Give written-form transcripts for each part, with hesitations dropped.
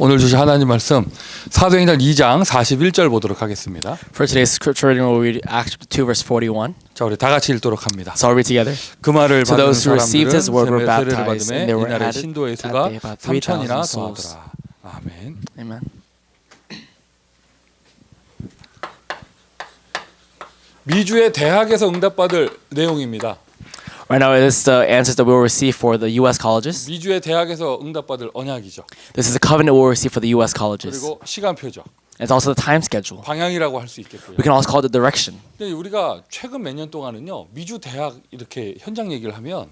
오늘 주신 하나님 말씀 사도행전 2장 41절 보도록 하겠습니다. For today's scripture reading, we'll read Acts 2 verse 41. 자, 우리 다 같이 읽도록 합니다. So I'll read together. 그 말을 So 받은 those who received 사람들은 his word were 세례를 baptized, 받음에 and there were 이날에 added 신도의 that 수가 day about 3,000이나 3,000 souls. 더하더라. 아멘. Amen. 미주의 대학에서 응답받을 내용입니다. Right now, this is the answers that we will receive for the U.S. colleges. 미주의 대학에서 응답받을 언약이죠. This is a covenant we'll receive for the U.S. colleges. 그리고 시간표죠. It's also the time schedule. 방향이라고 할 수 있겠고요. We can also call it the direction. 근데 우리가 최근 몇 년 동안은요, 미주 대학 이렇게 현장 얘기를 하면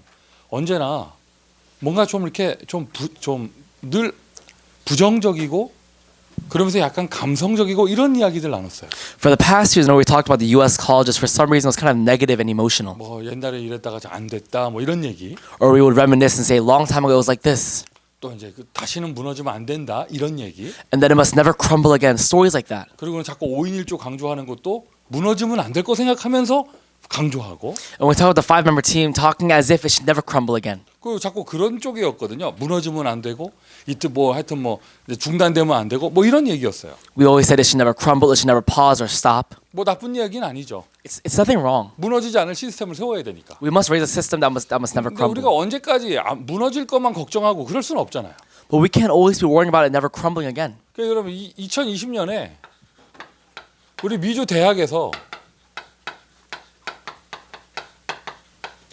언제나 뭔가 좀 이렇게 좀 늘 부정적이고 그러면서 약간 감성적이고 이런 이야기들 나눴어요. For the past years, we talked about the U.S. colleges. For some reason, it was kind of negative and emotional. 뭐 옛날에 이랬다가 안 됐다 뭐 이런 얘기. Or we would reminisce and say, a long time ago, it was like this. 또 이제 다시는 무너지면 안 된다 이런 얘기. And then it must never crumble again. Stories like that. 그리고는 자꾸 5인 1조 강조하는 것도 무너지면 안 될 거 생각하면서 강조하고. And we talk about the five-member team talking as if it should never crumble again. 그 자꾸 그런 쪽이었거든요. 무너지면 안 되고 이때 뭐 하여튼 뭐 중단되면 안 되고 뭐 이런 얘기였어요. We always said it should never crumble, it should never pause or stop. 뭐 나쁜 이야기는 아니죠. It's nothing wrong. 무너지지 않을 시스템을 세워야 되니까. We must raise a system that must never 근데 우리가 crumble. 언제까지 무너질 것만 걱정하고 그럴 수는 없잖아요. But we can't always be worrying about it never crumbling again. 그래서 여러분 2020년에 우리 미주 대학에서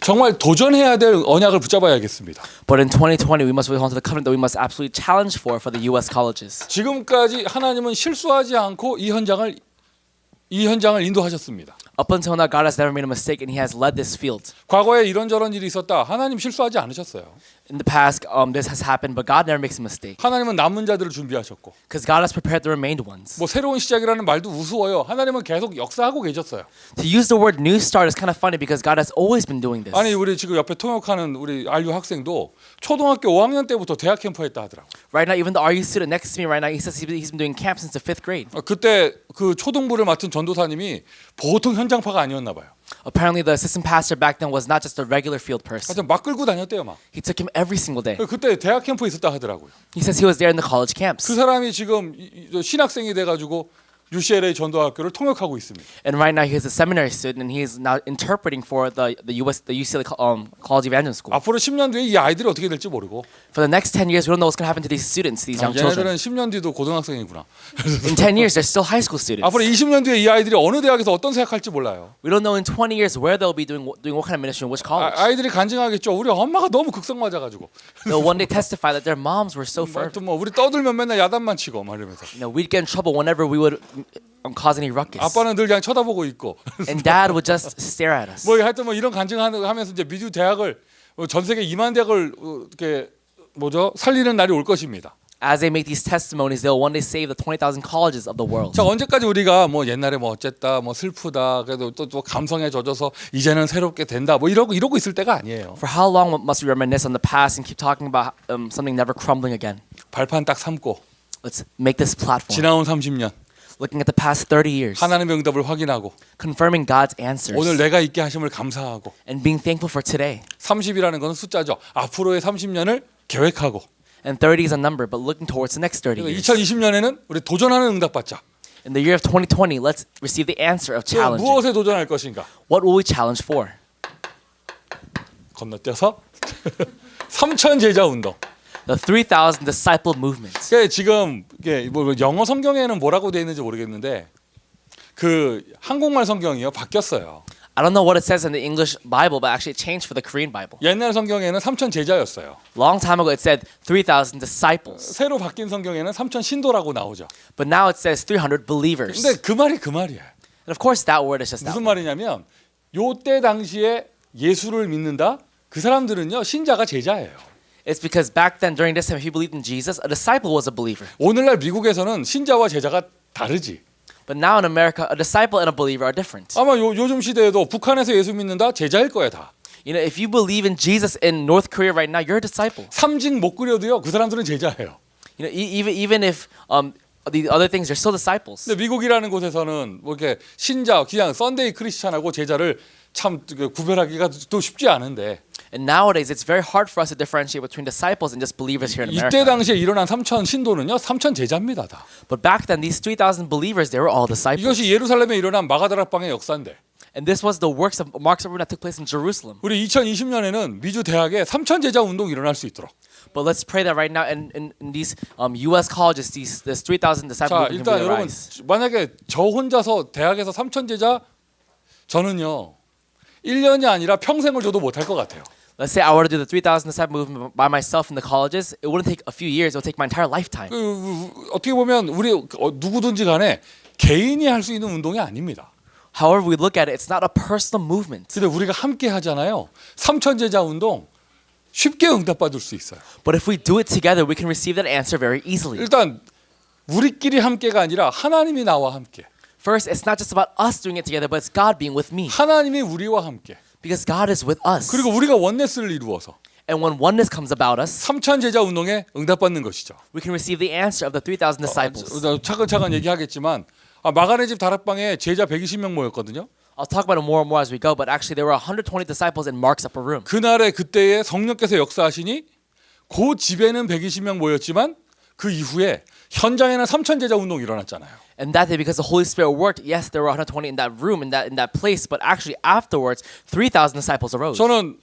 정말 도전해야 될 언약을 붙잡아야겠습니다. But in 2020, we must hold on to the covenant that we must absolutely challenge for the U.S. colleges. 지금까지 하나님은 실수하지 않고 이 현장을 인도하셨습니다. Up until now, God has never made a mistake, and He has led this field. 과거에 이런저런 일이 있었다. 하나님 실수하지 않으셨어요. In the past, this has happened, but God never makes a mistake. 하나님은 남은 자들을 준비하셨고 Because God has prepared the remained ones. 뭐 새로운 시작이라는 말도 우스워요. 하나님은 계속 역사하고 계셨어요. To use the word new start is kind of funny because God has always been doing this. 아니 우리 지금 옆에 통역하는 우리 RU 학생도 초등학교 5학년 때부터 대학 캠프 했다 하더라고. Right now, even the RU student next to me right now, he says he's been doing camp since the 5th grade. 그때 그 초등부를 맡은 전도사님이 보통 현장파가 아니었나 봐요. Apparently, the assistant pastor back then was not just a regular field person. 하여튼 막 끌고 다녔대요 막. He took him every single day. 그때 대학 캠프 있었다 하더라고요. He says he was there in the college 그 camps. 사람이 지금 신학생이 돼가지고 UCLA 전도학교를 통역하고 있습니다. And right now, he is a seminary student, and he is now interpreting for the UCLA College Evangelism School. 앞으로 10년 뒤에 이 아이들이 어떻게 될지 모르고. For the next 10 years, we don't know what's going to happen to these students, these young children. 얘네들은 10년 뒤도 고등학생이구나. In 10 years, they're still high school students. 앞으로 20년 뒤에 이 아이들이 어느 대학에서 어떤 생각할지 몰라요. We don't know in 20 years where they'll be doing what kind of ministry in which college. 아이들이 간증하겠죠. 우리 엄마가 너무 극성 맞아가지고. They'll one day testify that their moms were so firm. 뭐 우리 떠들면 맨날 야단만 치고 막 이러면서. We'd get in trouble whenever we would cause any ruckus. 아빠는 늘 그냥 쳐다보고 있고. And dad would just stare at us. 뭐 하여튼 뭐 이런 간증하면서 이제 미주 대학을 전 세계 2만 대학을 이렇게 살리는 날이 올 것입니다. As they make these testimonies, they'll one day save the 20,000 colleges of the world. 자, 언제까지 우리가 뭐 옛날에 뭐 어쨌다 뭐 슬프다 그래도 또 감성에 젖어서 이제는 새롭게 된다 뭐 이러고 있을 때가 아니에요. For how long must we reminisce on the past and keep talking about something never crumbling again? 발판 딱 삼고 Let's make this platform. 지나온 30년 Looking at the past 30 years, 하나님의 응답을 확인하고 confirming God's answers, 오늘 내가 있게 하심을 감사하고 and being thankful for today. 30이라는 것은 숫자죠. 앞으로의 30년을 계획하고 And 30 is a number, but looking towards the next 30 years. 2020년에는 우리 도전하는 응답받자. In the year of 2020, let's receive the answer of challenge. 무엇에 도전할 것인가? What will we challenge for? 건너뛰어서 3천 제자 운동. The 3,000 disciple movement. 지금 이게 뭐 영어 성경에는 뭐라고 되어 있는지 모르겠는데 그 한국말 성경이요 바뀌었어요. I don't know what it says in the English Bible, but actually it changed for the Korean Bible. 옛날 성경에는 3천 제자였어요. Long time ago, it said 3,000 disciples. 새로 바뀐 성경에는 3천 신도라고 나오죠. But now it says 300 believers. 근데 그 말이 그 말이야. And of course, that word is just that. 무슨 말이냐면 요때 당시에 예수를 믿는다. 그 사람들은요 신자가 제자예요. It's because back then, during this time, if you believed in Jesus, a disciple was a believer. 오늘날 미국에서는 신자와 제자가 다르지. But now in America, a disciple and a believer are different. 아마 요즘 시대에도 북한에서 예수 믿는다 제자일 거야 다. You know, if you believe in Jesus in North Korea right now, you're a disciple. 삼직 못 그려도요 그 사람들은 제자예요. You know, even if the other things, they're still disciples. 근데 미국이라는 곳에서는 뭐 이렇게 신자 그냥 썬데이 크리스찬하고 제자를 참 구별하기가 또 쉽지 않은데. And nowadays, it's very hard for us to differentiate between disciples and just believers here in 이때 America. 당시에 일어난 3천 신도는요 3천 제자입니다 다. But back then, these 3,000 believers, they were all disciples. 이것이 예루살렘에 일어난 마가다락방의 역사인데 And this was the works of Mark's upper room that took place in Jerusalem. 우리 2020년에는 미주 대학에 3천 제자 운동 일어날 수 있도록. But let's pray that right now in these U.S. colleges, this 3,000 disciple 자 movement can 일단 really 여러분 arise. 만약에 저 혼자서 대학에서 3천 제자 저는요 1년이 아니라 평생을 줘도 못할 것 같아요. Let's say I were to do the 3,000 disciple movement by myself in the colleges. It wouldn't take a few years. It would take my entire lifetime. 어떻게 보면 우리 누구든지 간에 개인이 할 수 있는 운동이 아닙니다. However we look at it, it's not a personal movement. 근데 우리가 함께 하잖아요. 3천 제자 운동 쉽게 응답받을 수 있어요. But if we do it together, we can receive that answer very easily. 일단 우리끼리 함께가 아니라 하나님이 나와 함께. First, it's not just about us doing it together, but it's God being with me. 하나님이 우리와 함께. Because God is with us. 그리고 우리가 원네스를 이루어서 And when oneness comes about us, 3천 제자 운동에 응답받는 것이죠. we can receive the answer of the 3,000 disciples. 차근차근 얘기하겠지만 마가네 집 다락방에 제자 120명 모였거든요. I'll talk about it more and more as we go, but actually there were 120 disciples in Mark's upper room. 그날에 그때에 성령께서 역사하시니 그 집에는 120명 모였지만 그 이후에 현장에는 3천 제자 운동이 일어났잖아요. And that day, because the Holy Spirit worked, yes, there were 120 in that room, in that place, but actually afterwards, 3,000 disciples arose. 저는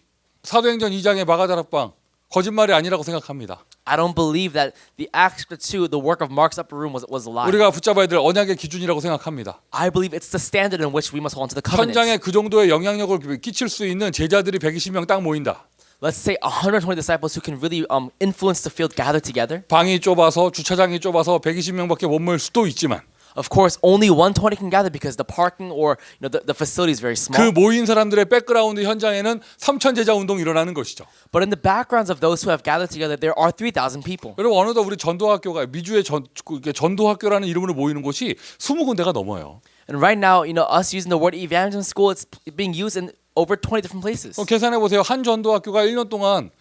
사도행전 2장의 마가다락방 거짓말이 아니라고 생각합니다. I don't believe that the Acts 2, the work of Mark's upper room was a lie. 우리가 붙잡아야 될 언약의 기준이라고 생각합니다. I believe it's the standard in which we must hold on to the covenant. 현장에 그 정도의 영향력을 끼칠 수 있는 제자들이 120명 딱 모인다. Let's say 120 disciples who can really influence the field gather together. 방이 좁아서 주차장이 좁아서 120명밖에 못 모일 수도 있지만 Of course, only 120 can gather because the parking or the facility is very small. 그 모인 사람들의 백그라운드 현장에는 3천 제자 운동이 일어나는 것이죠. But in the backgrounds of those who have gathered together, there are 3,000 people. 여러분 어느덧 우리 전도학교가 미주의 전도학교라는 이름으로 모이는 곳이 20군데가 넘어요. And right now, us using the word evangelism school, it's being used in over 20 different places. 계산해 보세요. 한 전도학교가 1년 동안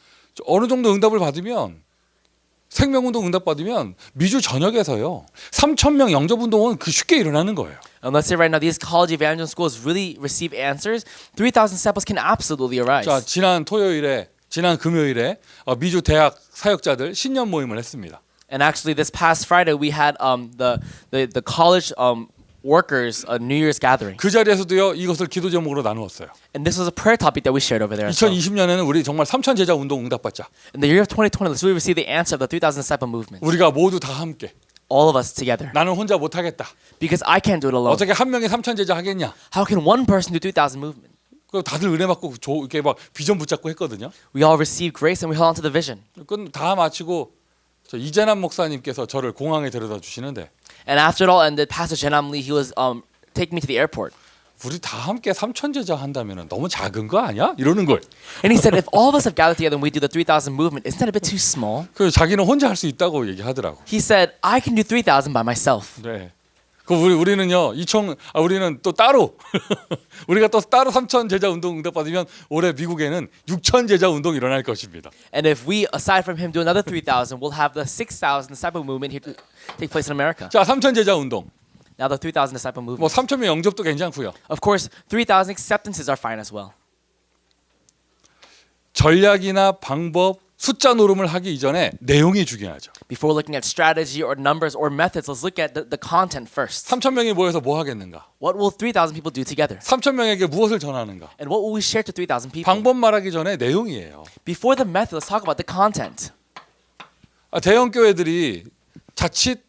어느 정도 응답을 받으면 생명운동 응답받으면 미주 전역에서요 3,000명 영접운동은 그 쉽게 일어나는 거예요. And let's say right now these college evangelism schools really receive answers. 3,000 disciples can absolutely arise. 자 지난 금요일에 미주 대학 사역자들 신년 모임을 했습니다. And actually, this past Friday we had the college workers a New Year's gathering. 그 자리에서도요 이것을 기도 제목으로 나누었어요. And this was a prayer topic that we shared over there. as well. 2020년에는 우리 정말 3천 제자 운동 응답받자. In the year of 2020, let's really receive the answer of the 3,000 disciple movement. 우리가 모두 다 함께. All of us together. 나는 혼자 못하겠다. Because I can't do it alone. 어떻게 한 명이 3천 제자 하겠냐? How can one person do 3,000 movement? 그 다들 은혜 받고 이렇게 막 비전 붙잡고 했거든요. We all received grace and we held on to the vision. 그건 다 마치고 저 이재남 목사님께서 저를 공항에 데려다 주시는데 And after it all ended, Pastor Jenam Lee, he was taking me to the airport. 우리 다 함께 3천 제자 한다면 너무 작은 거 아니야? 이러는 걸. And he said, if all of us have gathered together and we do the 3,000 movement, isn't that a bit too small? 그 자기는 혼자 할 수 있다고 얘기하더라고. He said, I can do 3,000 by myself. 네. 그 우리는요 우리는 또 따로 우리가 또 따로 3천 제자 운동 응답 받으면 올해 미국에는 6천 제자 운동 일어날 것입니다. And if we, aside from him, do another 3,000, we'll have the 6,000 disciple movement here to take place in America. 자 3천 제자 운동. Now the 3,000 disciple 뭐 movement. 3천 명 영접도 괜찮고요. Of course, 3,000 acceptances are fine as well. 전략이나 방법, 숫자 노름을 하기 이전에 내용이 중요하죠. Before looking at strategy or numbers or methods, let's look at the content first. 3천 명이 모여서 뭐 하겠는가? What will 3,000 people do together? 3천 명에게 무엇을 전하는가? And what will we share to 3,000 people? 방법 말하기 전에 내용이에요. Before the method, let's talk about the content. 대형 교회들이 자칫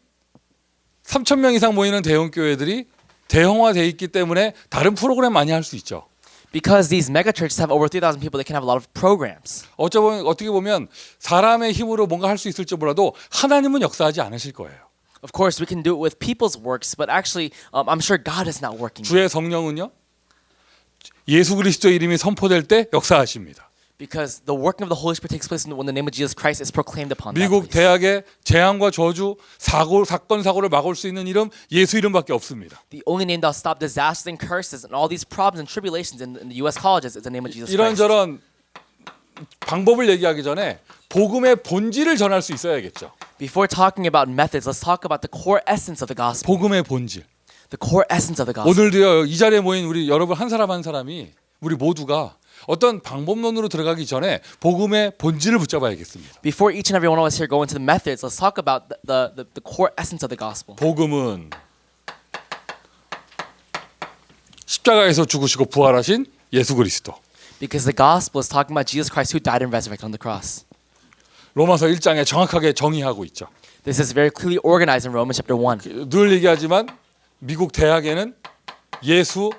3천 명 이상 모이는 대형 교회들이 대형화돼 있기 때문에 다른 프로그램 많이 할 수 있죠. Because these mega churches have over 3,000 people, they can have a lot of programs. 어떻게 보면 사람의 힘으로 뭔가 할 수 있을지 몰라도 하나님은 역사하지 않으실 거예요. Of course, we can do it with people's works, but actually, I'm sure God is not working. 주의 성령은요 예수 그리스도의 이름이 선포될 때 역사하십니다. Because the working of the Holy Spirit takes place when the name of Jesus Christ is proclaimed upon that 미국 place. 대학의 재앙과 저주, 사건 사고를 막을 수 있는 이름 예수 이름밖에 없습니다. The only name that'll stop disasters and curses and all these problems and tribulations in the U.S. colleges is the name of Jesus Christ. 이런저런 방법을 얘기하기 전에 복음의 본질을 전할 수 있어야겠죠. Before talking about methods, let's talk about the core essence of the gospel. 복음의 본질. The core essence of the gospel. 오늘도요 이 자리에 모인 우리 여러분 한 사람 한 사람이 우리 모두가 어떤 방법론으로 들어가기 전에 복음의 본질을 붙잡아야겠습니다. Before each and every one of us here go into the methods, let's talk about the core essence of the gospel. 복음은 십자가에서 죽으시고 부활하신 예수 그리스도. Because the gospel is talking about Jesus Christ who died and resurrected on the cross. 로마서 1장에 정확하게 정의하고 있죠. This is very clearly organized in Romans chapter 1. 늘 얘기하지만 미국 대학에는 예수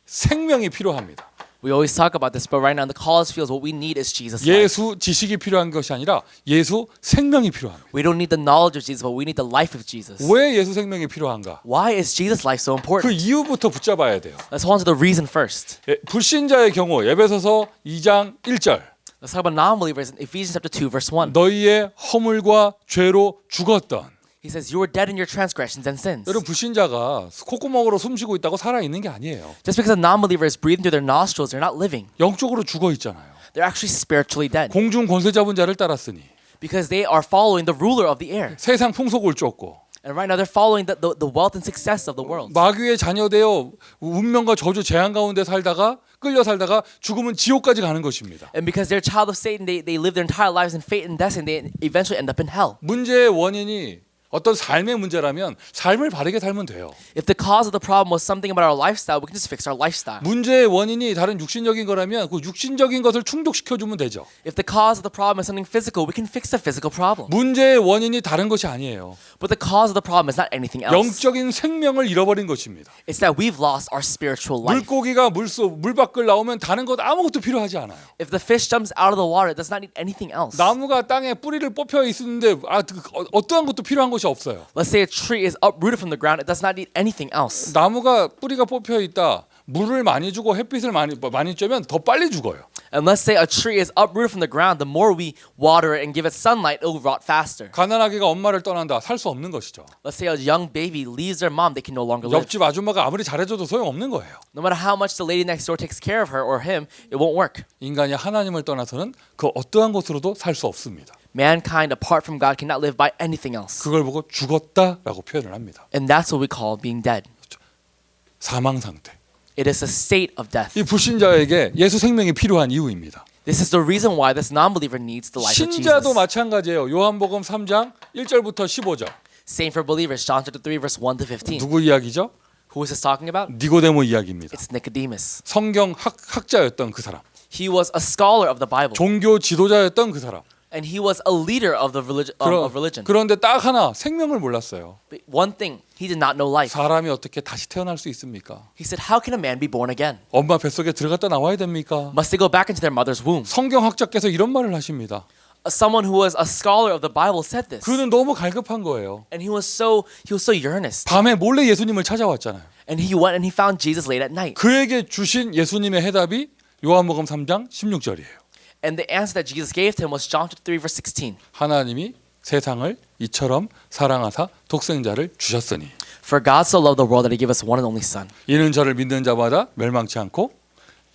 생명이 필요합니다. We always talk about this, but right now in the college fields, what we need is Jesus' life. 예수 지식이 필요한 것이 아니라 예수 생명이 필요합니다. We don't need the knowledge of Jesus, but we need the life of Jesus. 왜 예수 생명이 필요한가? Why is Jesus' life so 그 important? 이유부터 붙잡아야 돼요. Let's hold on to the reason first. 예, 불신자의 경우 에베소서 2장 1절 Let's talk about non-believers in Ephesians chapter 2, verse 1. 너희의 허물과 죄로 죽었던. He says, you were dead in your transgressions and sins. 여러분 불신자가 콧구멍으로 숨쉬고 있다고 살아 있는 게 아니에요. Just because a non-believer is breathing through their nostrils, they're not living. 영적으로 죽어 있잖아요. They're actually spiritually dead. 공중 권세 잡은 자를 따랐으니 Because they are following the ruler of the air. 세상 풍속을 쫓고 And right now they're following the wealth and success of the world. 마귀의 자녀되어 운명과 저주 재앙 가운데 살다가 끌려 살다가 죽으면 지옥까지 가는 것입니다. And because they're a child of Satan, they live their entire lives in fate and destiny. They eventually end up in hell. 문제의 원인이 어떤 삶의 문제라면 삶을 바르게 살면 돼요. If the cause of the problem was something about our lifestyle, we can just fix our lifestyle. 문제의 원인이 다른 육신적인 거라면 그 육신적인 것을 충족시켜 주면 되죠. If the cause of the problem is something physical, we can fix the physical problem. 문제의 원인이 다른 것이 아니에요. But the cause of the problem is not anything else. 영적인 생명을 잃어버린 것입니다. It's that we've lost our spiritual life. 물고기가 물 밖을 나오면 다른 것 아무것도 필요하지 않아요. If the fish jumps out of the water, it does not need anything else. 나무가 땅에 뿌리를 뽑혀 있는데 어떠한 것도 필요한 것이 없어요. Let's say a tree is uprooted from the ground, it does not need anything else. 나무가 뿌리가 뽑혀 있다. 물을 많이 주고 햇빛을 많이 쬐면 더 빨리 죽어요. And let's say a tree is uprooted from the ground, the more we water it and give it sunlight, it will rot faster. 가난하게가 엄마를 떠난다. 살 수 없는 것이죠. Let's say a young baby leaves their mom, they can no longer live. 옆집 아줌마가 아무리 잘해줘도 소용없는 거예요. No matter how much the lady next door takes care of her or him, it won't work. 인간이 하나님을 떠나서는 그 어떠한 것으로도 살 수 없습니다. Mankind apart from God cannot live by anything else. 그걸 보고 죽었다라고 표현을 합니다. And that's what we call being dead. 사망 상태. It is a state of death. 이 불신자에게 예수 생명이 필요한 이유입니다. This is the reason why this non-believer needs the life of 신자도 Jesus. 마찬가지예요. 요한복음 3장 1절부터 15절. Same for believers. John chapter 3 verse 1 to 15. 누구 이야기죠? Who is this talking about? 니고데모 이야기입니다. It's Nicodemus. 성경 학자였던 그 사람. He was a scholar of the Bible. 종교 지도자였던 그 사람. And he was a leader of the religion. 그런데 딱 하나 생명을 몰랐어요. But one thing, he did not know life. 사람이 어떻게 다시 태어날 수 있습니까? He said, how can a man be born again? 엄마 뱃속에 들어갔다 나와야 됩니까? Must they go back into their mother's womb? 성경학자께서 이런 말을 하십니다. Someone who was a scholar of the Bible said this. 그는 너무 갈급한 거예요. And he was so earnest. 밤에 몰래 예수님을 찾아왔잖아요. And he went and he found Jesus late at night. 그에게 주신 예수님의 해답이 요한복음 3장 16절이에요. And the answer that Jesus gave to him was John 3 verse 16. 하나님이 세상을 이처럼 사랑하사 독생자를 주셨으니 For God so loved the world that he gave us one and only son. 이는 저를 믿는 자마다 멸망치 않고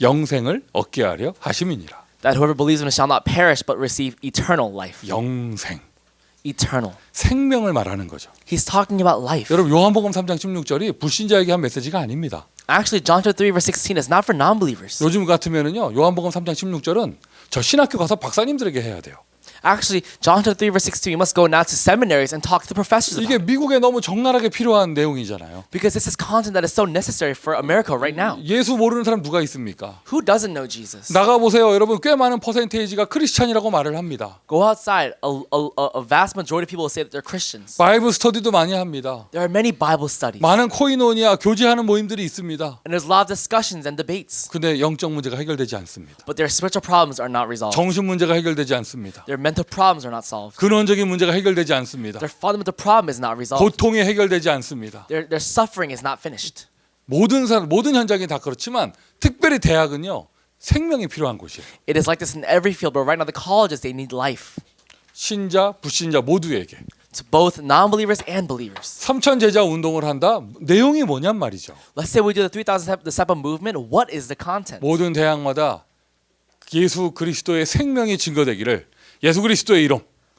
영생을 얻게 하려 하심이니라. That whoever believes in him shall not perish but receive eternal life. 영생. Eternal. 생명을 말하는 거죠. He's talking about life. 여러분 요한복음 3장 16절이 불신자에게 한 메시지가 아닙니다. Actually, John 3 verse 16 is not for non-believers. 요즘 같으면은요. 요한복음 3장 16절은 저 신학교 가서 박사님들에게 해야 돼요. Actually, John 3 verse 16, you must go now to seminaries and talk to professors about 이게 it. 미국에 너무 적나라하게 필요한 내용이잖아요. Because this is content that is so necessary for America right now. 예수 모르는 사람 누가 있습니까? Who doesn't know Jesus? 나가 보세요. 여러분 꽤 많은 퍼센테이지가 크리스찬이라고 말을 합니다. Go outside. A vast majority of people will say that they're Christians. 바이블 스터디도 많이 합니다. There are many Bible studies. 많은 코이노니아 교제하는 모임들이 있습니다. And there's a lot of discussions and debates. 근데 영적 문제가 해결되지 않습니다. But their spiritual problems are not resolved. 정신 문제가 해결되지 않습니다. Their mental problems are not solved. 근원적인 문제가 해결되지 않습니다. Their fundamental problem is not resolved. 고통이 해결되지 않습니다. Their suffering is not finished. 모든 현장이 다 그렇지만 특별히 대학은요. 생명이 필요한 곳이에요. It is like this in every field, but right now the colleges, they need life. 신자, 불신자 모두에게. To both non-believers and believers. 3천 제자 운동을 한다. 내용이 뭐냔 말이죠. Let's say we do the 3,000 disciple movement. What is the content? 모든 대학마다 예수 그리스도의 생명이 증거되기를 예수 그리스도의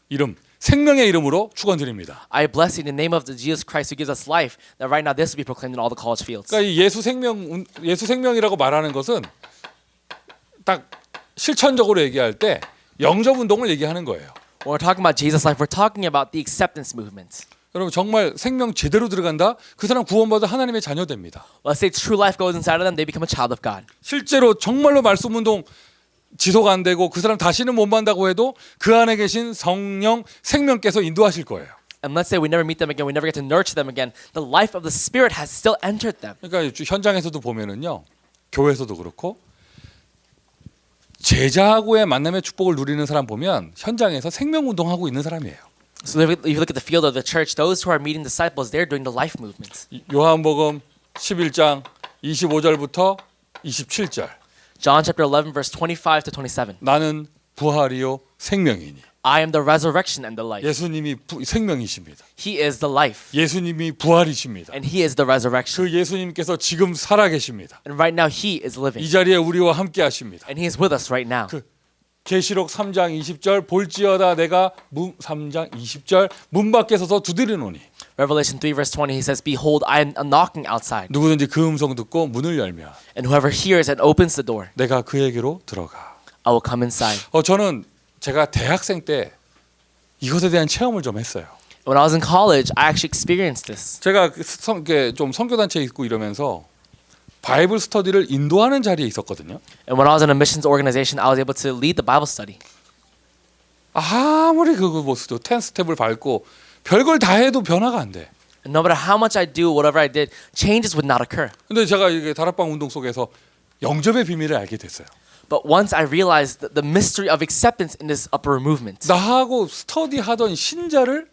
이름 생명의 이름으로 축원드립니다. I bless you in the name of the Jesus Christ who gives us life. That right now this will be proclaimed in all the college fields. 그러니까 이 예수 생명이라고 말하는 것은 딱 실천적으로 얘기할 때 영접 운동을 얘기하는 거예요. When we're talking about Jesus' life, we're talking about the acceptance movement. 여러분 정말 생명 제대로 들어간다. 그 사람 구원받아 하나님의 자녀 됩니다. Let's say true life goes inside of them, they become a child of God. 실제로 정말로 말씀 운동 지속 안 되고 그 사람 다시는 못 만다고 해도 그 안에 계신 성령 생명께서 인도하실 거예요. And let's say we never meet them again, we never get to nurture them again. The life of the Spirit has still entered them. 그러니까 현장에서도 보면은요, 교회에서도 그렇고 제자하고의 만남의 축복을 누리는 사람 보면 현장에서 생명 운동하고 있는 사람이에요. So if you look at the field of the church, those who are meeting disciples, they're doing the life movement. 요한복음 11장 25절부터 27절. John chapter 11 verse 25 to 27. 나는 부활이요 생명이니. I am the resurrection and the life. 예수님이 생명이십니다. He is the life 예수님이 부활이십니다. and he is the resurrection. 그 예수님께서 지금 살아 계십니다. And right now he is living 이 자리에 우리와 함께 하십니다. and he is with us right now. 계시록 3장 20절 볼지어다 내가 3장 20절 문 밖에 서서 두드리노니. Revelation 3 verse 20 he says, behold, I am knocking outside. 누구든지 그 음성 듣고 문을 열면 And whoever hears and opens the door, 내가 그에게로 들어가. I will come inside. 저는 제가 대학생 때 이것에 대한 체험을 좀 했어요. When I was in college, I actually experienced this. 제가 좀 선교단체에 있고 이러면서 바이블 스터디를 인도하는 자리에 있었거든요. And when I was in a missions organization, I was able to lead the Bible study. 아무리 그거 뭐 10스텝을 밟고 별걸 다 해도 변화가 안 돼. And no matter how much I do, whatever I did, changes would not occur. 근데 제가 이게 다락방 운동 속에서 영접의 비밀을 알게 됐어요. But once I realized the mystery of acceptance in this upper movement, 나하고 스터디하던 신자를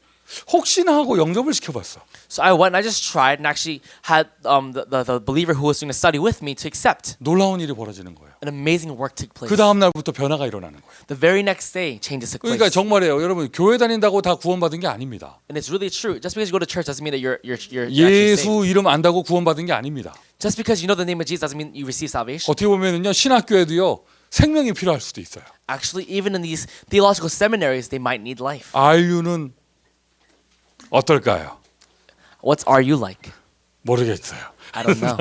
혹시나 하고 영접을 시켜봤어. so I went and I just tried and actually had the believer who was doing the study with me to accept. 놀라운 일이 벌어지는 거예요. An amazing work took place. 그 다음 날부터 변화가 일어나는 거예요. The very next day, changes took 그러니까 place. 정말이에요. 여러분 교회 다닌다고 다 구원받은 게 아닙니다. And it's really true. Just because you go to church doesn't mean that you're actually saved. 예수 이름 안다고 구원받은 게 아닙니다. Just because you know the name of Jesus doesn't mean you receive salvation. 어떻게 보면은요 신학교에도요 생명이 필요할 수도 있어요. Actually, even in these theological seminaries, they might need life. RU는 어떨까요? What's are you like? 모르겠어요. I don't know.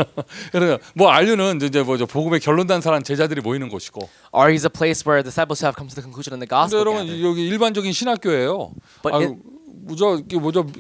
그러니까 뭐 RU는 이제 뭐죠 복음의 결론 단 사람 제자들이 모이는 곳이고. Are is a place where disciples who have come to the conclusion in the 근데 gospel 여러분 gather. 여기 일반적인 신학교예요. But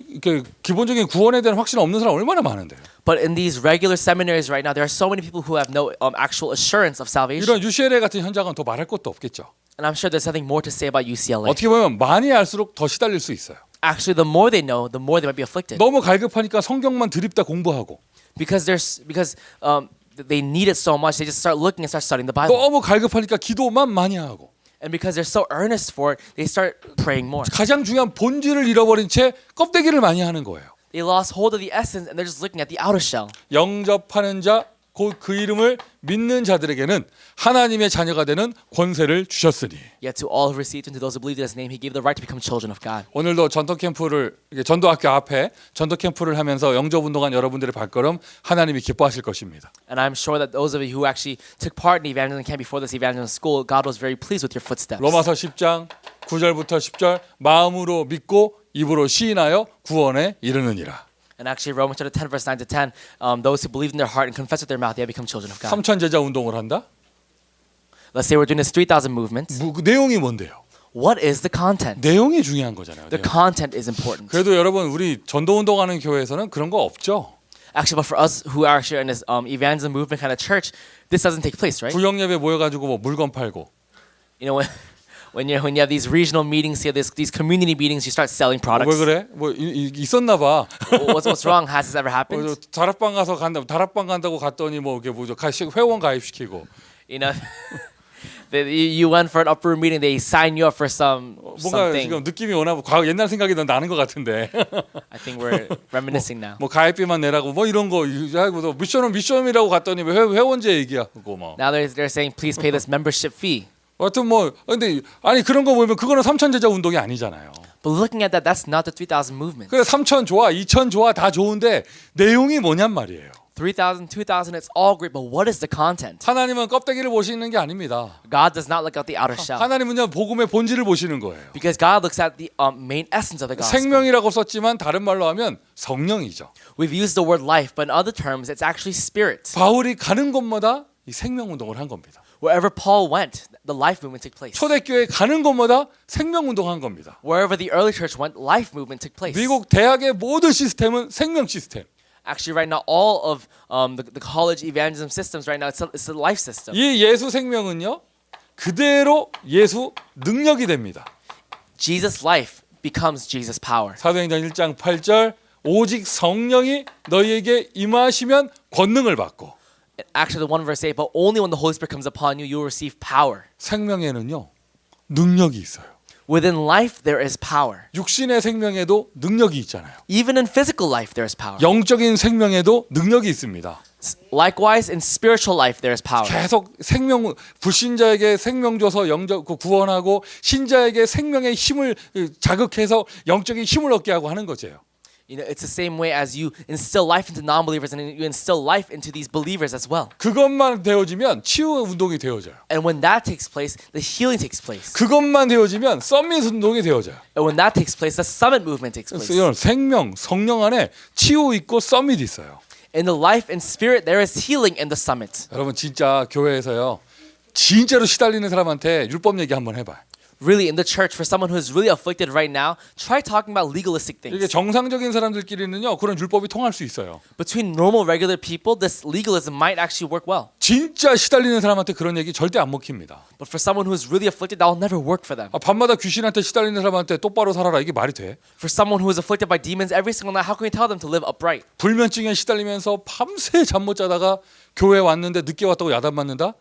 이게 기본적인 구원에 대한 확신 없는 사람 얼마나 많은데요. But in these regular seminaries right now, there are so many people who have no actual assurance of salvation. 이런 UCLA 같은 현장은 더 말할 것도 없겠죠. And I'm sure there's something more to say about UCLA. 어떻게 보면 많이 알수록 더 시달릴 수 있어요. Actually, the more they know, the more they might be afflicted. 너무 갈급하니까 성경만 드립다 공부하고 Because they need it so much, they just start looking and start studying the Bible. 너무 갈급하니까 기도만 많이 하고 And because they're so earnest for it, they start praying more. 가장 중요한 본질을 잃어버린 채 껍데기를 많이 하는 거예요. They lost hold of the essence and they're just looking at the outer shell. 영접하는 자 곧 그 이름을 믿는 자들에게는 하나님의 자녀가 되는 권세를 주셨으니. Yet to all who received and to those who believed in His name, He gave the right to become children of God. 오늘도 전도 캠프를 전도학교 앞에 전도 캠프를 하면서 영접 운동한 여러분들의 발걸음 하나님이 기뻐하실 것입니다. And I'm sure that those of you who actually took part in the evangelism camp before this evangelism school, God was very pleased with your footsteps. 로마서 10장 9절부터 10절 마음으로 믿고 입으로 시인하여 구원에 이르느니라. And actually, Romans chapter 10, verse 9 to 10, those who believe in their heart and confess with their mouth, they have become children of God. 3천 제자 운동을 한다? Let's say we're doing this 3,000 movement. 그 내용이 뭔데요? What is the content? 내용이 중요한 거잖아요. The 내용. content is important. 그래도 여러분 우리 전도 운동하는 교회에서는 그런 거 없죠. Actually, but for us who are actually in this evangelism movement kind of church, this doesn't take place, right? 구역 예배 모여가지고 뭐 물건 팔고. You know, when you have these regional meetings, you have these community meetings, you start selling products. 왜 그래? 뭐 있었나 봐. What's wrong? Has this ever happened? 다락방 가서 다락방 간다고 갔더니 뭐 이게 뭐죠? 회원 가입시키고. You know, you went for an upper room meeting, they sign you up for 뭔가 something. 지금 느낌이 오나 옛날 생각이 나는 것 같은데. I think we're reminiscing now. 뭐 가입비만 내라고 뭐 이런 거 하고 미션은 미션이라고 갔더니 회원제 얘기하고 뭐. Now they're saying, please pay this membership fee. 하여튼 뭐 근데 아니 그런 거 보면 그거는 3천 제자 운동이 아니잖아요. But looking at that, that's not the 3,000 movement. 그래 3천 좋아, 2천 좋아 다 좋은데 내용이 뭐냔 말이에요. 3,000, 2,000, it's all great, but what is the content? 하나님은 껍데기를 보시는 게 아닙니다. God does not look at the outer shell. 하나님은요 복음의 본질을 보시는 거예요. Because God looks at the main essence of the gospel. 생명이라고 썼지만 다른 말로 하면 성령이죠. We've used the word life, but in other terms, it's actually spirit. 바울이 가는 곳마다 이 생명 운동을 한 겁니다. Wherever Paul went, the life movement took place. 초대교회 가는 곳마다 생명운동한 겁니다. Wherever the early church went, life movement took place. 미국 대학의 모든 시스템은 생명 시스템. Actually, right now, all of the college evangelism systems right now, it's a life system. 이 예수 생명은요, 그대로 예수 능력이 됩니다. Jesus' life becomes Jesus' power. 사도행전 1장 8절 오직 성령이 너희에게 임하시면 권능을 받고 Actually, the one verse 8, but only when the Holy Spirit comes upon you, you will receive power. 생명에는요 능력이 있어요. Within life, there is power. 육신의 생명에도 능력이 있잖아요. Even in physical life, there is power. 영적인 생명에도 능력이 있습니다. Likewise, in spiritual life, there is power. 계속 생명 불신자에게 생명 줘서 영적 구원하고 신자에게 생명의 힘을 자극해서 영적인 힘을 얻게 하고 하는 거죠. You know, it's the same way as you instill life into non-believers and you instill life into these believers as well. 그것만 되어지면 치유 운동이 되어져요. And when that takes place, the healing takes place. 그것만 되어지면 서밋 운동이 되어져요. And when that takes place, the summit movement takes place. 그래서 생명, 성령 안에 치유 있고 서밋 있어요. In the life and spirit, there is healing in the summit. 여러분 진짜 교회에서요. 진짜로 시달리는 사람한테 율법 얘기 한번 해봐요. Really, in the church, for someone who is really afflicted right now, try talking about legalistic 이게 things. 정상적인 사람들끼리는요. 그런 율법이 통할 수 있어요. Between normal, regular people, this legalism might actually work well. 진짜 시달리는 사람한테 그런 얘기 절대 안 먹힙니다. But for someone who is really afflicted, that will never work for them. 밤마다 귀신한테 시달리는 사람한테 똑바로 살아라 이게 말이 돼? For someone who is afflicted by demons every single night, how can we tell them to live upright? 불면증에 시달리면서 밤새 잠 못 자다가 교회 왔는데 늦게 왔다고 야단 맞는다?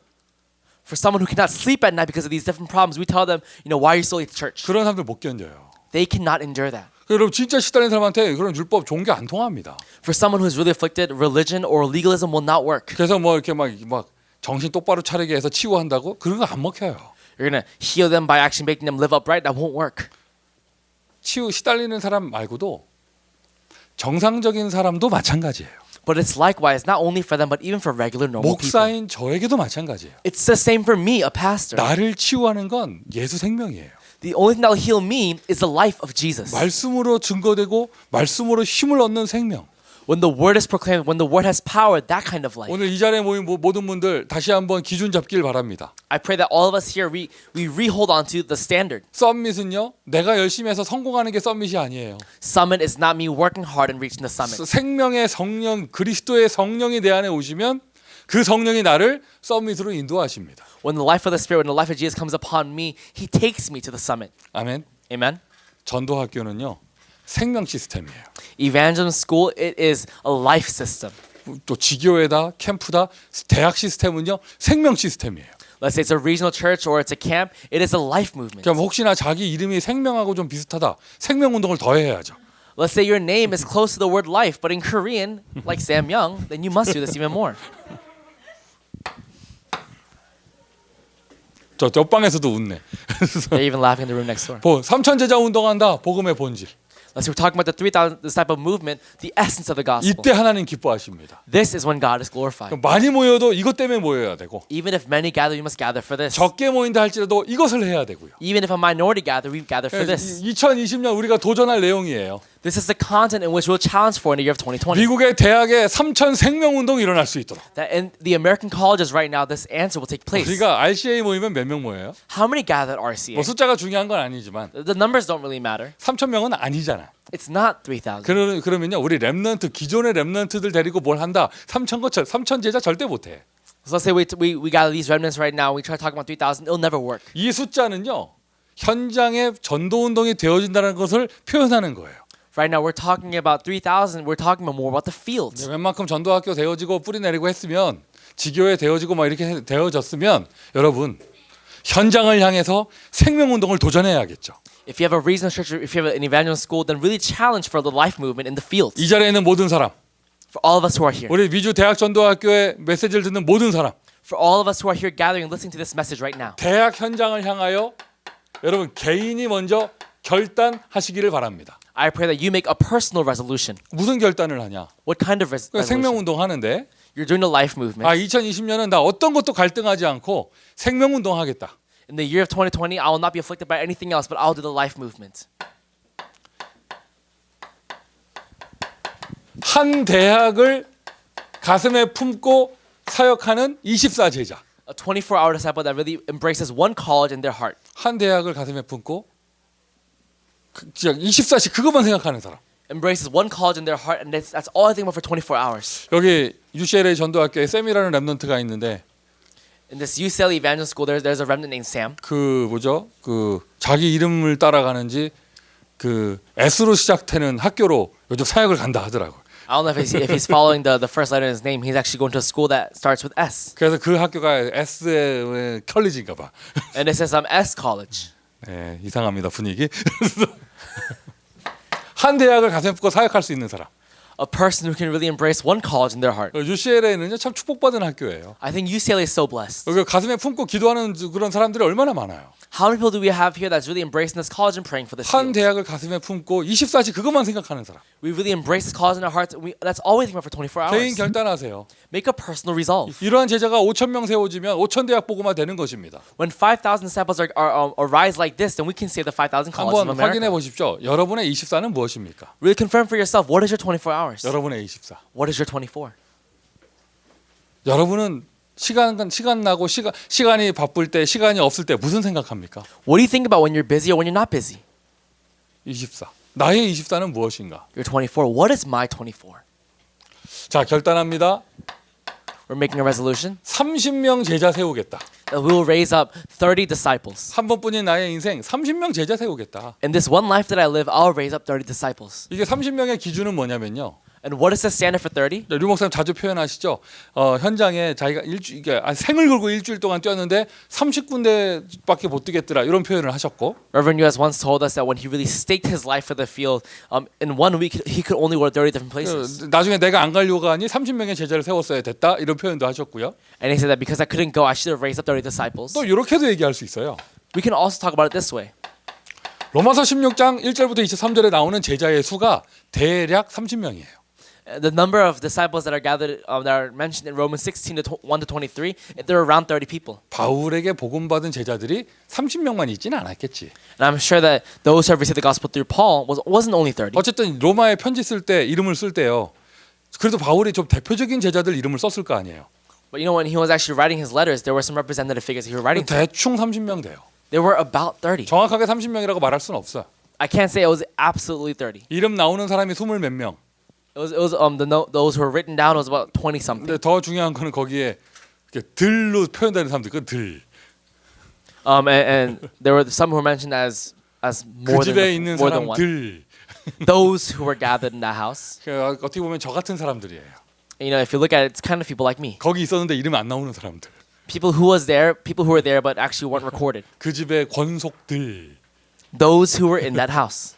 For someone who cannot sleep at night because of these different problems, we tell them, you know, why are you so late to church? 그런 사람들 못 견뎌요. They cannot endure that. 여러분 진짜 시달리는 사람한테 그런 율법 좋은 게 안 통합니다. For someone who is really afflicted, religion or legalism will not work. 그래서 뭐 이렇게 막 정신 똑바로 차리게 해서 치유한다고 그런 거 안 먹혀요. You're gonna heal them by actually making them live upright. That won't work. 치유 시달리는 사람 말고도 정상적인 사람도 마찬가지예요. But it's likewise not only for them, but even for regular normal people. 목사인 저에게도 마찬가지예요. It's the same for me, a pastor. 나를 치유하는 건 예수 생명이에요. The only thing that will heal me is the life of Jesus. 말씀으로 증거되고 말씀으로 힘을 얻는 생명. When the word is proclaimed, when the word has power, that kind of life. 오늘 이 자리에 모인 모든 분들 다시 한번 기준 잡길 바랍니다. I pray that all of us here we re-hold on to the standard. 썸밋은요. 내가 열심히 해서 성공하는 게 썸밋이 아니에요. Summit is not me working hard and reaching the summit. 생명의 성령 그리스도의 성령이 내 안에 오시면 그 성령이 나를 썸밋으로 인도하십니다. When the life of the Spirit, when the life of Jesus comes upon me, He takes me to the summit. 아멘. Amen. 전도학교는요. 생명 시스템이에요. Evangelism school, it is a life system. 또 지교회다, 캠프다, 대학 시스템은요. 생명 시스템이에요. Let's say it's a regional church or it's a camp, it is a life movement. 그럼 혹시나 자기 이름이 생명하고 좀 비슷하다. 생명 운동을 더 해야죠. Let's say your name is close to the word life, but in Korean, like Sam Young, then you must do this even more. 저 옆방에서도 웃네. They're even laughing in the room next door. 삼천 제자 운동한다. 복음의 본질. Let's say we're talking about the 3,000 disciple movement, the essence of the gospel. 이때 하나님 기뻐하십니다. This is when God is glorified. 많이 모여도 이것 때문에 모여야 되고 Even if many gather, you must gather for this. 적게 모인다 할지라도 이것을 해야 되고요. Even if a minority gather, we gather for this. 2020년 우리가 도전할 내용이에요. This is the content in which we'll challenge for in the year of 2020. 미국의 대학에 3천 생명 운동이 일어날 수 있도록. That in the American colleges right now, this answer will take place. 우리가 RCA 모이면 몇 명 모여요? How many gather at RCA? 뭐 숫자가 중요한 건 아니지만 The numbers don't really matter. 3천 명은 아니잖아. It's not 3,000. 그러면요 우리 렘넌트 기존의 렘넌트들 데리고 뭘 한다? 3천 제자 절대 못해. So let's say we gather these remnants right now. We try to talk about 3,000. It'll never work. 이 숫자는요 현장에 전도 운동이 되어진다는 것을 표현하는 거예요. Right now we're talking about 3,000. We're talking about more about the fields. 웬만큼 전도학교 되어지고 뿌리 내리고 했으면 지교회 되어지고 막 이렇게 되어졌으면 여러분 현장을 향해서 생명 운동을 도전해야겠죠. If you have a regional church, if you have an evangelism school, then really challenge for the life movement in the fields. 이 자리에 있는 모든 사람, For all of us who are here. 우리 미주 대학 전도학교의 메시지를 듣는 모든 사람, For all of us who are here gathering and listening to this message right now. 대학 현장을 향하여 여러분 개인이 먼저 결단하시기를 바랍니다. I pray that you make a personal resolution. 무슨 결단을 하냐? What kind of 생명 resolution? 운동 하는데 You're doing the life movement. 2020년은 나 어떤 것도 갈등하지 않고 생명 운동 하겠다. In the year of 2020, I will not be afflicted by anything else, but I'll do the life movement. 한 대학을 가슴에 품고 사역하는 24제자. A 24-hour disciple that really embraces one college in their heart. 한 대학을 가슴에 품고 진짜 24시 그것만 생각하는 사람. Embraces one college in their heart, and that's all I think about for 24 hours. 여기 UCLA 전도학교에 샘이라는 랩넌트가 있는데 In this UCLA Evangel School, there's a remnant named Sam. 그 뭐죠? 그 자기 이름을 따라가는지 그 S로 시작되는 학교로 요즘 사역을 간다 하더라고. I don't know if he's following the first letter in his name. He's actually going to a school that starts with S. 그래서 그 학교가 S의 컬리지인가 봐. And it says S College. 네, 이상합니다 분위기. 한 대학을 가슴에 품고 사역할 수 있는 사람. A person who can really embrace one college in their heart. UCLA는요 참 축복받은 학교예요. I think UCLA is so blessed. 여기 가슴에 품고 기도하는 그런 사람들이 얼마나 많아요. How many people do we have here that's really embracing this college and praying for this 한 field? 대학을 가슴에 품고 24시 그것만 생각하는 사람. We really embrace this college in our hearts. That's all we think about for 24 개인 hours. 결단하세요. Make a personal resolve. 이러한 제자가 5천 명 세워지면 5천 대학 보고만 되는 것입니다. When 5,000 disciples arise like this, then we can say the 5,000 colleges of 한번 확인해 America. 보십시오. 여러분의 24는 무엇입니까? Really confirm for yourself, what is your 24 hours? 여러분의 24. What is your 24? 여러분은 시간 나고 시간이 바쁠 때 시간이 없을 때 무슨 생각합니까? What do you think about when you're busy or when you're not busy? 24. 나의 24는 무엇인가? Your 24. What is my 24? 자, 결단합니다. We're making a resolution 30명 제자 세우겠다. that we will raise up 30 disciples. 한 번뿐인 나의 인생 30명 제자 세우겠다. In this one life that I live, I'll raise up 30 disciples. 이게 30명의 기준은 뭐냐면요. And what is the standard for 30? 류 목사님 자주 표현하시죠. 현장에 자기가 생을 걸고 일주일 동안 뛰었는데 30군데밖에 못 뛰겠더라 이런 표현을 하셨고. Reverend Yu has once told us that when he really staked his life for the field, in 1 week he could only go to 30 different places. 나중에 내가 안 가려고 하니 30명의 제자를 세웠어야 됐다 이런 표현도 하셨고요. And he said that because I couldn't go, I should have raised up 30 disciples. 또 이렇게도 얘기할 수 있어요. We can also talk about it this way. 로마서 16장 1절부터 23절에 나오는 제자의 수가 대략 30명이에요. The number of disciples that are gathered that are mentioned in Romans 16 to 1 to 23, they're around 30 people. 바울에게 복음 받은 제자들이 30명만 있지는 않았겠지. And I'm sure that those who have received the gospel through Paul wasn't only 30. 어쨌든 로마에 편지 쓸 때 이름을 쓸 때요. 그래도 바울이 좀 대표적인 제자들 이름을 썼을 거 아니에요. But you know, when he was actually writing his letters, there were some representative figures he was writing to. 대충 30명 돼요. They were about 30. 정확하게 30명이라고 말할 수는 없어. I can't say it was absolutely 30. 이름 나오는 사람이 20 몇 명. It was those who were written down was about 20 something. 근데 더 중요한 거는 거기에 이렇게 들로 표현되는 사람들 그 들. And there were some who were mentioned as 그 more 집에 있는 more than one. 사람들. Those who were gathered in that house. 어떻게 보면 저 같은 사람들이에요. You know, if you look at it, it's kind of people like me. 거기 있었는데 이름이 안 나오는 사람들. People who were there but actually weren't recorded. 그 집의 권속들. Those who were in that house.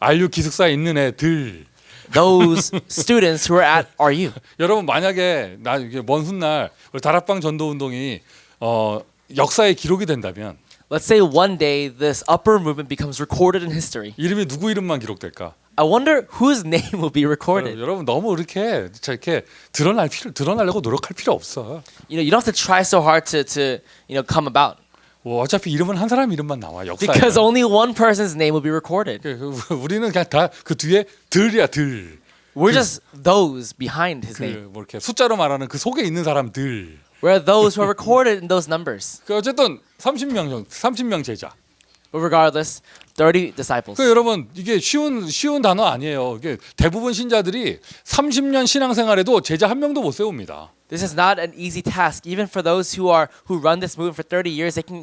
RU 기숙사에 있는 애들. Those students who were at RU. 여러분 만약에 나 이게 먼 훗날 우리 다락방 전도 운동이 역사의 기록이 된다면 Let's say one day this upper movement becomes recorded in history. 이름이 누구 이름만 기록될까? I wonder whose name will be recorded. 여러분 너무 이렇게 드러나려고 노력할 필요 없어. You know, you don't have to try so hard to come about. 어차피 이름은 한 사람 이름만 나와 역사에. Because only one person's name will be recorded. 우리는 그냥 다 그 뒤에 들이야 들. We're just those behind his name. 뭐 이렇게 숫자로 말하는 그 속에 있는 사람들. We're those who are recorded in those numbers. 어쨌든 30명 제자. But regardless, 30 disciples. 여러분 이게 쉬운 단어 아니에요. 이게 대부분 신자들이 30년 신앙생활에도 제자 한 명도 못 세웁니다. This is not an easy task. Even for those who run this movement for 30 years, they can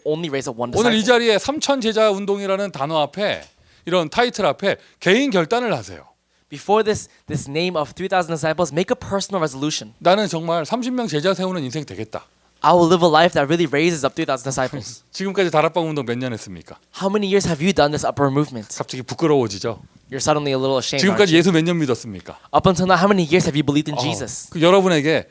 only raise up one 오늘 이 disciple. 자리에 3천 제자 운동이라는 단어 앞에 이런 타이틀 앞에 개인 결단을 하세요. Before this name of 3,000 disciples, make a personal resolution. 나는 정말 30명 제자 세우는 인생 되겠다. I will live a life that really raises up 3,000 disciples. 지금까지 다락방 운동 몇 년 했습니까? How many years have you done this upper movement? 갑자기 부끄러워지죠. You're suddenly a little ashamed. aren't 지금까지 you? 예수 몇 년 믿었습니까? Up until now, how many years have you believed in Jesus? 그 여러분에게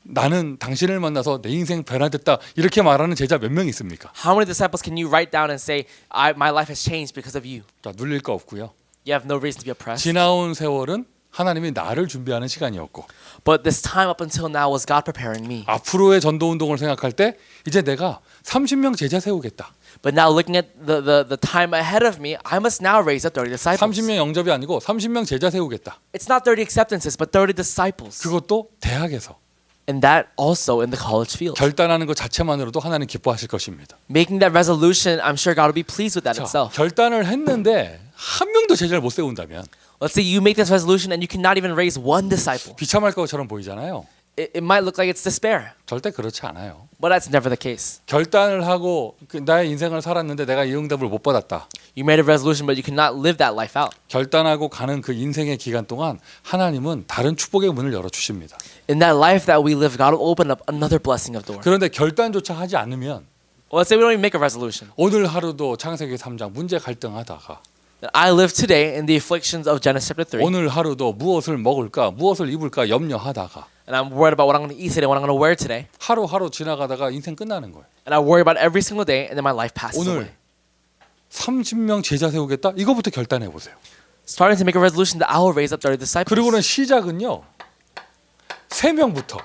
나는 당신을 만나서 내 인생 변화됐다 이렇게 말하는 제자 몇 명 있습니까? How many disciples can you write down and say, my life has changed because of you? 자, 눌릴 거 없고요. You have no reason to be oppressed. 지나온 세월은 하나님이 나를 준비하는 시간이었고 But this time up until now was God preparing me. 앞으로의 전도 운동을 생각할 때 이제 내가 30명 제자 세우겠다. But now looking at the time ahead of me, I must now raise up 30 disciples. 30명 영접이 아니고 30명 제자 세우겠다. It's not 30 acceptances, but 30 disciples. 그것도 대학에서. And that also in the college field. 결단하는 것 자체만으로도 하나님 기뻐하실 것입니다. Making that resolution, I'm sure God will be pleased with that 자, itself. 결단을 했는데 한 명도 제자를 못 세운다면 Let's say you make this resolution and you cannot even raise one disciple. 비참할 것처럼 보이잖아요. It might look like it's despair, 절대 그렇지 않아요. but that's never the case. 결단을 하고 나의 인생을 살았는데 내가 이 응답을 못 받았다. You made a resolution, but you cannot live that life out. 결단하고 가는 그 인생의 기간 동안 하나님은 다른 축복의 문을 열어주십니다. In that life that we live, God will open up another blessing of door. 그런데 결단조차 하지 않으면 Well, let's say we don't even make a resolution. 오늘 하루도 창세기 3장 문제 갈등하다가 That I live today in the afflictions of Genesis chapter 3, 오늘 하루도 무엇을 먹을까 무엇을 입을까 염려하다가 and I'm worried about what I'm going to eat today, what I'm going to wear today, 하루하루 지나가다가 인생 끝나는 거예요. and I worry about every single day, and then my life passes 오늘 away. 30명 제자 세우겠다? 이거부터 결단해 보세요. Starting to make a resolution that I will raise up 30 disciples, 그리고는 시작은요. 3명부터.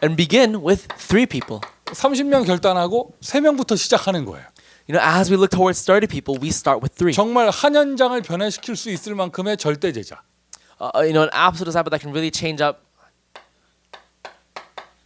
and begin with 3 people. 30명 결단하고 3명부터 시작하는 거예요. You know, as we look towards 30 people, we start with 3. 정말 한 현장을 변화시킬 수 있을 만큼의 절대 제자. You know, an absolute disciple that can really change up.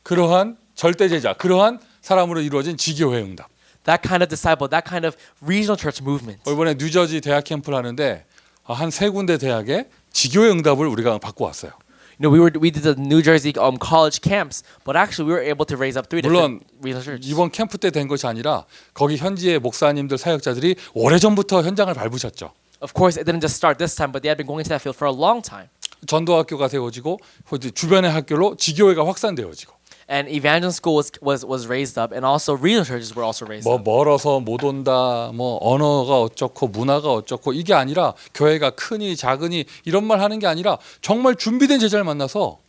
그러한 절대 제자, 그러한 사람으로 이루어진 지교회 응답. That kind of disciple, that kind of regional church movement. 이번에 뉴저지 대학 캠프를 하는데 한 3군데 대학에 지교회 응답을 우리가 받고 왔어요. You know, we did the New Jersey college camps, but actually we were able to raise up 3 물론 different regional churches. 이번 캠프 때 된 것이 아니라 거기 현지의 목사님들 사역자들이 오래전부터 현장을 밟으셨죠. Of course, it didn't just start this time, but they had been going into that field for a long time. 전도학교가 세워지고 주변의 학교로 지교회가 확산되어지고 And evangelism school was raised up, and also regional churches were also raised 뭐 up. 멀어서 못 온다, 뭐 언어가 어쩌고 문화가 어쩌고 이게 아니라 교회가 크니 작으니 이런 말 하는 게 아니라 정말 준비된 제자를 만나서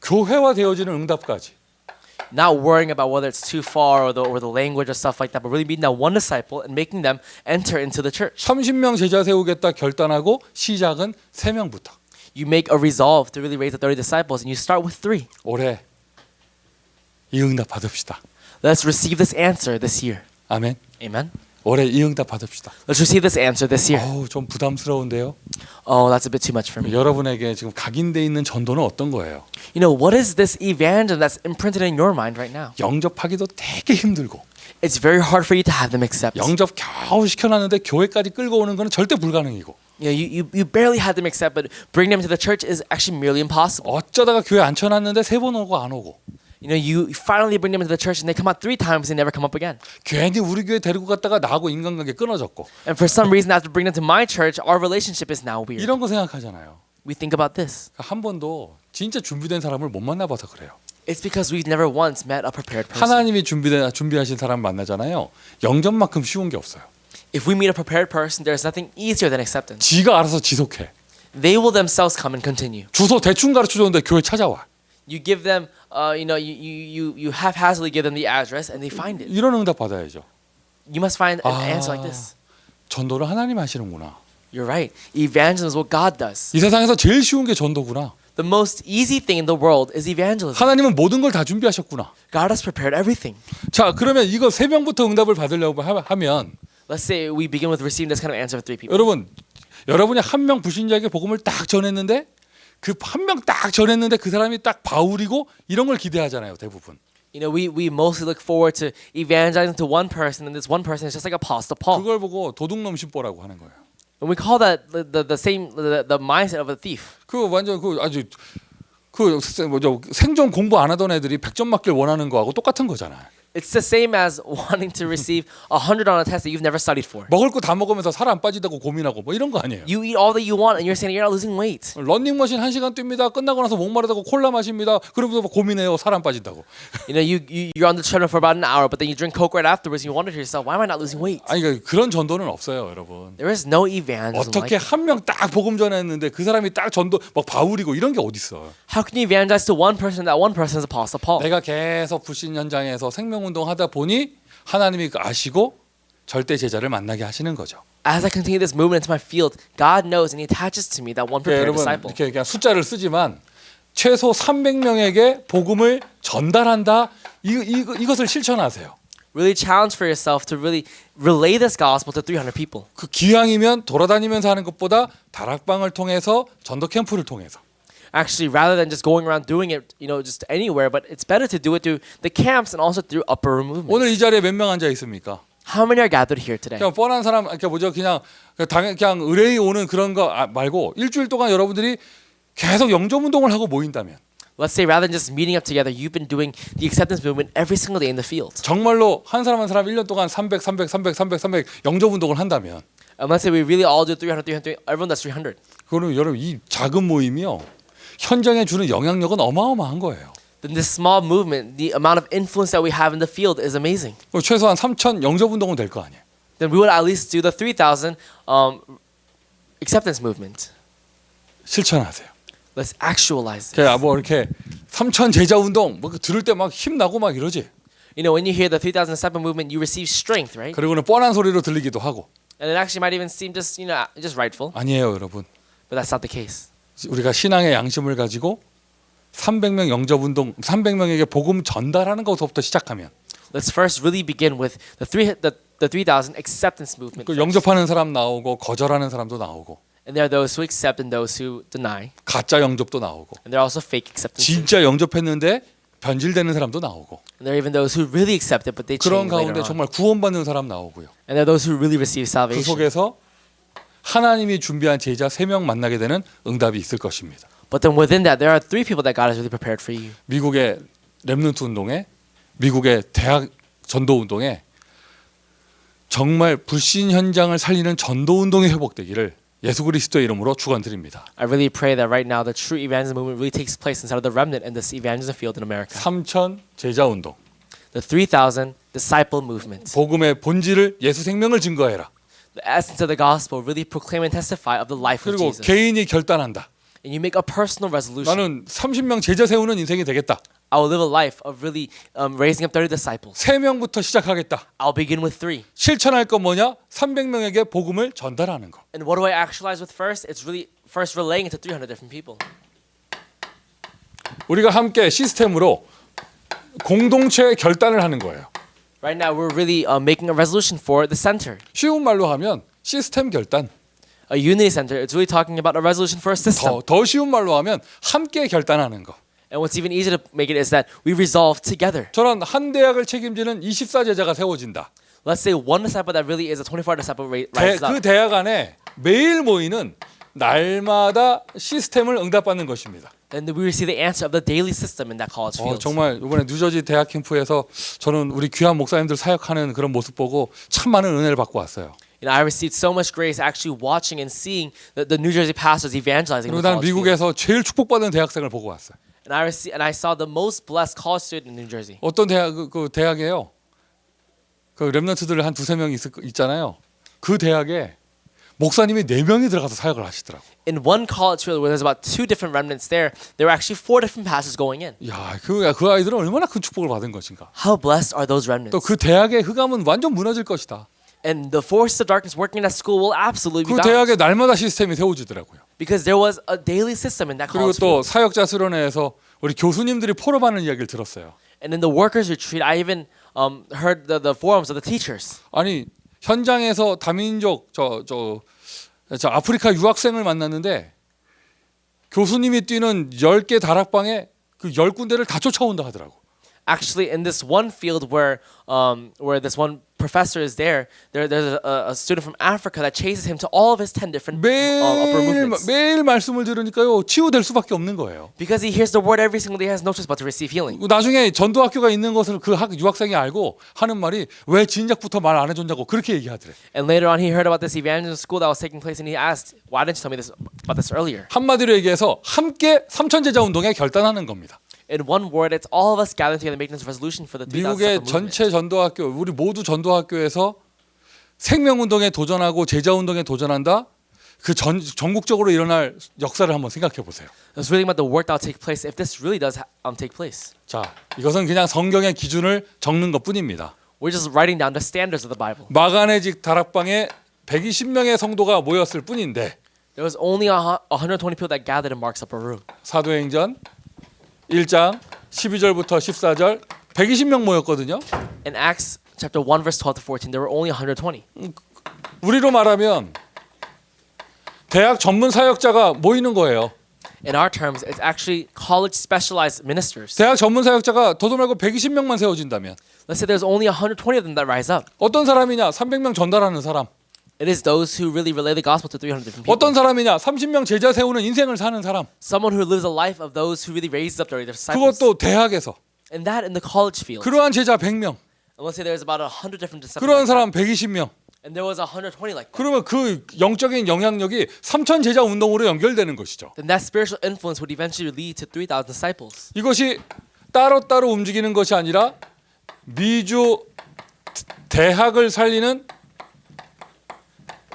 교회화 되어지는 응답까지. Not worrying about whether it's too far or the language or stuff like that, but really meeting that one disciple and making them enter into the church. 30명 제자 세우겠다 결단하고 시작은 3명부터. You make a resolve to really raise the 30 disciples, and you start with 3. 올해 이 응답 받읍시다. Let's receive this answer this year. 아멘. Amen. 올해 이 응답 받읍시다. Let's receive this answer this year. 좀 부담스러운데요. Oh, that's a bit too much for me. 여러분에게 지금 각인돼 있는 전도는 어떤 거예요? You know, what is this evangelism that's imprinted in your mind right now? 영접하기도 되게 힘들고 It's very hard for you to have them accept. 영접 겨우 시켜놨는데 교회까지 끌고 오는 거는 절대 불가능이고 You know, you barely had them accept, but bringing them to the church is actually merely impossible. 어쩌다가 교회 앉혀놨는데 3번 오고 안 오고 You know, you finally bring them into the church and they come out 3 times and never come up again. 괜히 우리 교회 데리고 갔다가 나하고 인간관계 끊어졌고 And for some reason, after bringing them to my church, our relationship is now weird. 이런 거 생각하잖아요. We think about this. 한 번도 진짜 준비된 사람을 못 만나봐서 그래요. It's because we've never once met a prepared person. 하나님이 준비하신 사람 만나잖아요. 영접만큼 쉬운 게 없어요. If we meet a prepared person, there's nothing easier than acceptance. 지가 알아서 지속해. They will themselves come and continue. 주소 대충 가르쳐줬는데 교회 찾아와. You give them, you know, you haphazardly give them the address and they find it. 이런 응답 받아야죠. You must find an answer like this. 전도를 하나님 하시는구나. You're right. Evangelism is what God does. 이 세상에서 제일 쉬운 게 전도구나. The most easy thing in the world is evangelism. 하나님은 모든 걸 다 준비하셨구나. God has prepared everything. 자, 그러면 이거 3명부터 응답을 받으려고 하면 Let's say we begin with receiving this kind of answer for 3 people. 여러분이 한 명 불신자에게 복음을 딱 전했는데 그 한 명 딱 전했는데 그 사람이 딱 바울이고 이런 걸 기대하잖아요, 대부분. You know, we mostly look forward to evangelizing to one person, and this one person is just like Apostle Paul. 그걸 보고 도둑놈 신보라고 하는 거예요. And we call that the same the mindset of a thief. 그 완전 그 아주 그 뭐죠 생존 공부 안 하던 애들이 100점 맞길 원하는 거하고 똑같은 거잖아요. It's the same as wanting to receive 100 on a test that you've never studied for. 먹을 거 다 먹으면서 살 안 빠지다고 고민하고 뭐 이런 거 아니에요. You eat all that you want, and you're saying you're not losing weight. 런닝머신 1시간 뜁니다. 끝나고 나서 목마르다고 콜라 마십니다. 그러면서 고민해요. 살 안 빠진다고. You know, you're on the treadmill for about an hour, but then you drink Coke right afterwards, and you wonder to yourself, why am I not losing weight? 아니 그런 전도는 없어요, 여러분. There is no evangelism 어떻게 like that. 한 명 딱 복음 전했는데 그 사람이 딱 전도 막 바울이고 이런 게 어디 있어? How can you evangelize to one person that one person is Apostle Paul? 내가 계속 불신 현장에서 생명운동 하다 보니 하나님이 아시고 절대 제자를 만나게 하시는 거죠. As I continue this movement into my field, God knows and He attaches to me that one prepared 여러분 disciple. 이렇게 그냥 숫자를 쓰지만 최소 300명에게 복음을 전달한다. 이것을 실천하세요. Really challenge for yourself to really relay this gospel to 300 people. 그 기왕이면 돌아다니면서 하는 것보다 다락방을 통해서 전도 캠프를 통해서 actually, rather than just going around doing it, just anywhere, but it's better to do it through the camps and also through upper room movements. 오늘 이 자리에 몇 명 앉아 있습니까? How many are gathered here today? 그냥 뻔한 사람, 그냥 그냥 의뢰이 오는 그런 거 말고 일주일 동안 여러분들이 계속 영접 운동을 하고 모인다면 Let's say rather than just meeting up together, you've been doing the acceptance movement every single day in the field. 정말로 한 사람 1년 동안 300 영접 운동을 한다면 And let's say we really all do 300, 300, everyone does 300. 그러면 여러분 이 작은 모임이요 현장에 주는 영향력은 어마어마한 거예요. Then this small movement, the amount of influence that we have in the field is amazing. 최소한 3,000 영접 운동은 될 거 아니에요. Then we would at least do the 3,000 acceptance movement. 실천하세요. Let's actualize it. 그냥 뭐 이렇게 3,000 제자 운동 뭐 들을 때 막 힘나고 막 이러지. When you hear the 3,000 step movement, you receive strength, right? 그리고는 뻔한 소리로 들리기도 하고. And it actually might even seem just rightful, 아니에요, 여러분. but that's not the case. 우리가 신앙의 양심을 가지고 300명 영접 운동, 300명에게 복음 전달하는 것부터 시작하면 Let's first really begin with the 3,000 acceptance movement. 그 영접하는 사람 나오고 거절하는 사람도 나오고 And there are those who accept and those who deny. 가짜 영접도 나오고 And there are also fake acceptances. 진짜 영접했는데 변질되는 사람도 나오고 And there are even those who really accept it, but they 그런 change later 가운데 on. 정말 구원받는 사람 나오고요. And there are those who really receive 그 salvation. 속에서 하나님이 준비한 제자 3명 만나게 되는 응답이 있을 것입니다. But then within that, there are 3 people that God has really prepared for you. 미국의 렘넌트 운동에 미국의 대학 전도 운동에 정말 불신 현장을 살리는 전도 운동이 회복되기를 예수 그리스도의 이름으로 축원드립니다. I really pray that right now the true evangelism movement really takes place inside of the remnant and this evangelism field in America. 3,000 제자 운동. The 3,000 disciple movement. 복음의 본질을 예수 생명을 증거해라. The essence of the gospel, really proclaim and testify of the life of 그리고 Jesus. 개인이 결단한다. And you make a personal resolution. 나는 30명 제자 세우는 인생이 되겠다. I will live a life of really raising up 30 disciples. 3명부터 시작하겠다. I'll begin with 3. 실천할 건 뭐냐? 300명에게 복음을 전달하는 거. And what do I actualize with first? It's really first relaying it to 300 different people. 우리가 함께 시스템으로 공동체 결단을 하는 거예요. Right now, we're really making a resolution for the center. 쉬운 말로 하면 시스템 결단. A unity center. It's really talking about a resolution for a system. 더 쉬운 말로 하면 함께 결단하는 거. And what's even easier to make it is that we resolve together. 저런 한 대학을 책임지는 24제자가 세워진다. Let's say one disciple that really is a 24 disciple rises up. 그 대학 안에 매일 모이는 날마다 시스템을 응답받는 것입니다. And we receive the answer of the daily system in that college field. 정말 이번에 뉴저지 대학 캠프에서 저는 우리 귀한 목사님들 사역하는 그런 모습 보고 참 많은 은혜를 받고 왔어요. I received so much grace actually watching and seeing the New Jersey pastors evangelizing. 그리고 the 나는 college field. 미국에서 제일 축복받은 대학생을 보고 왔어요. And I saw the most blessed college student in New Jersey. 어떤 대학 그 대학에요. 그 렘넌트들 한 2-3명 있잖아요. 그 대학에 목사님이 4명이 들어가서 사역을 하시더라고. In one college field where there's about 2 different remnants there were actually 4 different pastors going in. 야, 그 아이들은 얼마나 큰 축복을 받은 것인가. How blessed are those remnants? 또 그 대학의 흑암은 완전 무너질 것이다. And the forces of darkness working in that school will absolutely be 그 bound. 대학에 날마다 시스템이 세워지더라고요. Because there was a daily system in that 그리고 college 또 field. 사역자 수련회에서 우리 교수님들이 포럼하는 이야기를 들었어요. And in the workers retreat, I even heard the forums of the teachers. 아니 현장에서 다민족 저 아프리카 유학생을 만났는데 교수님이 뛰는 10개 다락방에 그 10군데를 다 쫓아온다 하더라고. Actually, in this one field where this one professor is there's a student from Africa that chases him to all of his 10 different upper movements. 매일 말씀을 들으니까요 치유될 수밖에 없는 거예요. Because he hears the word every single day, he has no choice but to receive healing. 나중에 전도학교가 있는 것을 그 유학생이 알고 하는 말이 왜 진작부터 말 안 해줬냐고 그렇게 얘기하더래. And later on, he heard about this evangelism school that was taking place, and he asked, "Why didn't you tell me about this earlier?" 한마디로 얘기해서 함께 3,000제자 운동에 결단하는 겁니다. In one word, it's all of us gathering together making this resolution for the 3,000 미국의 movement. 전체 전도학교 우리 모두 전도학교에서 생명운동에 도전하고 제자운동에 도전한다. 그 전국적으로 일어날 역사를 한번 생각해 보세요. It's really about the work that will take place if this really does take place. 자, 이것은 그냥 성경의 기준을 적는 것뿐입니다. We're just writing down the standards of the Bible. 마가네직 다락방에 120명의 성도가 모였을 뿐인데 There was only 120 people that gathered in Mark's upper room. 사도행전 1장 12절부터 14절 120명 모였거든요. In Acts chapter 1 verse 12 to 14, there were only 120. 우리로 말하면 대학 전문 사역자가 모이는 거예요. In our terms, it's actually college specialized ministers. 대학 전문 사역자가 더도 말고 120명만 세워진다면 Let's say there's only 120 of them that rise up. 어떤 사람이냐? 300명 전달하는 사람. It is those who really relay the gospel to 300 different people. 어떤 사람이냐? 30명 제자 세우는 인생을 사는 사람. Someone who lives a life of those who really raises up their disciples. 그것도 대학에서. And that in the college field. 그러한 제자 100명. And let's say there's about 100 different disciples. 그러한 like that. 사람 120명. And there was 120 like that. 그러면 그 영적인 영향력이 3천 제자 운동으로 연결되는 것이죠. Then that spiritual influence would eventually lead to 3,000 disciples. 이것이 따로따로 움직이는 것이 아니라 미주 대학을 살리는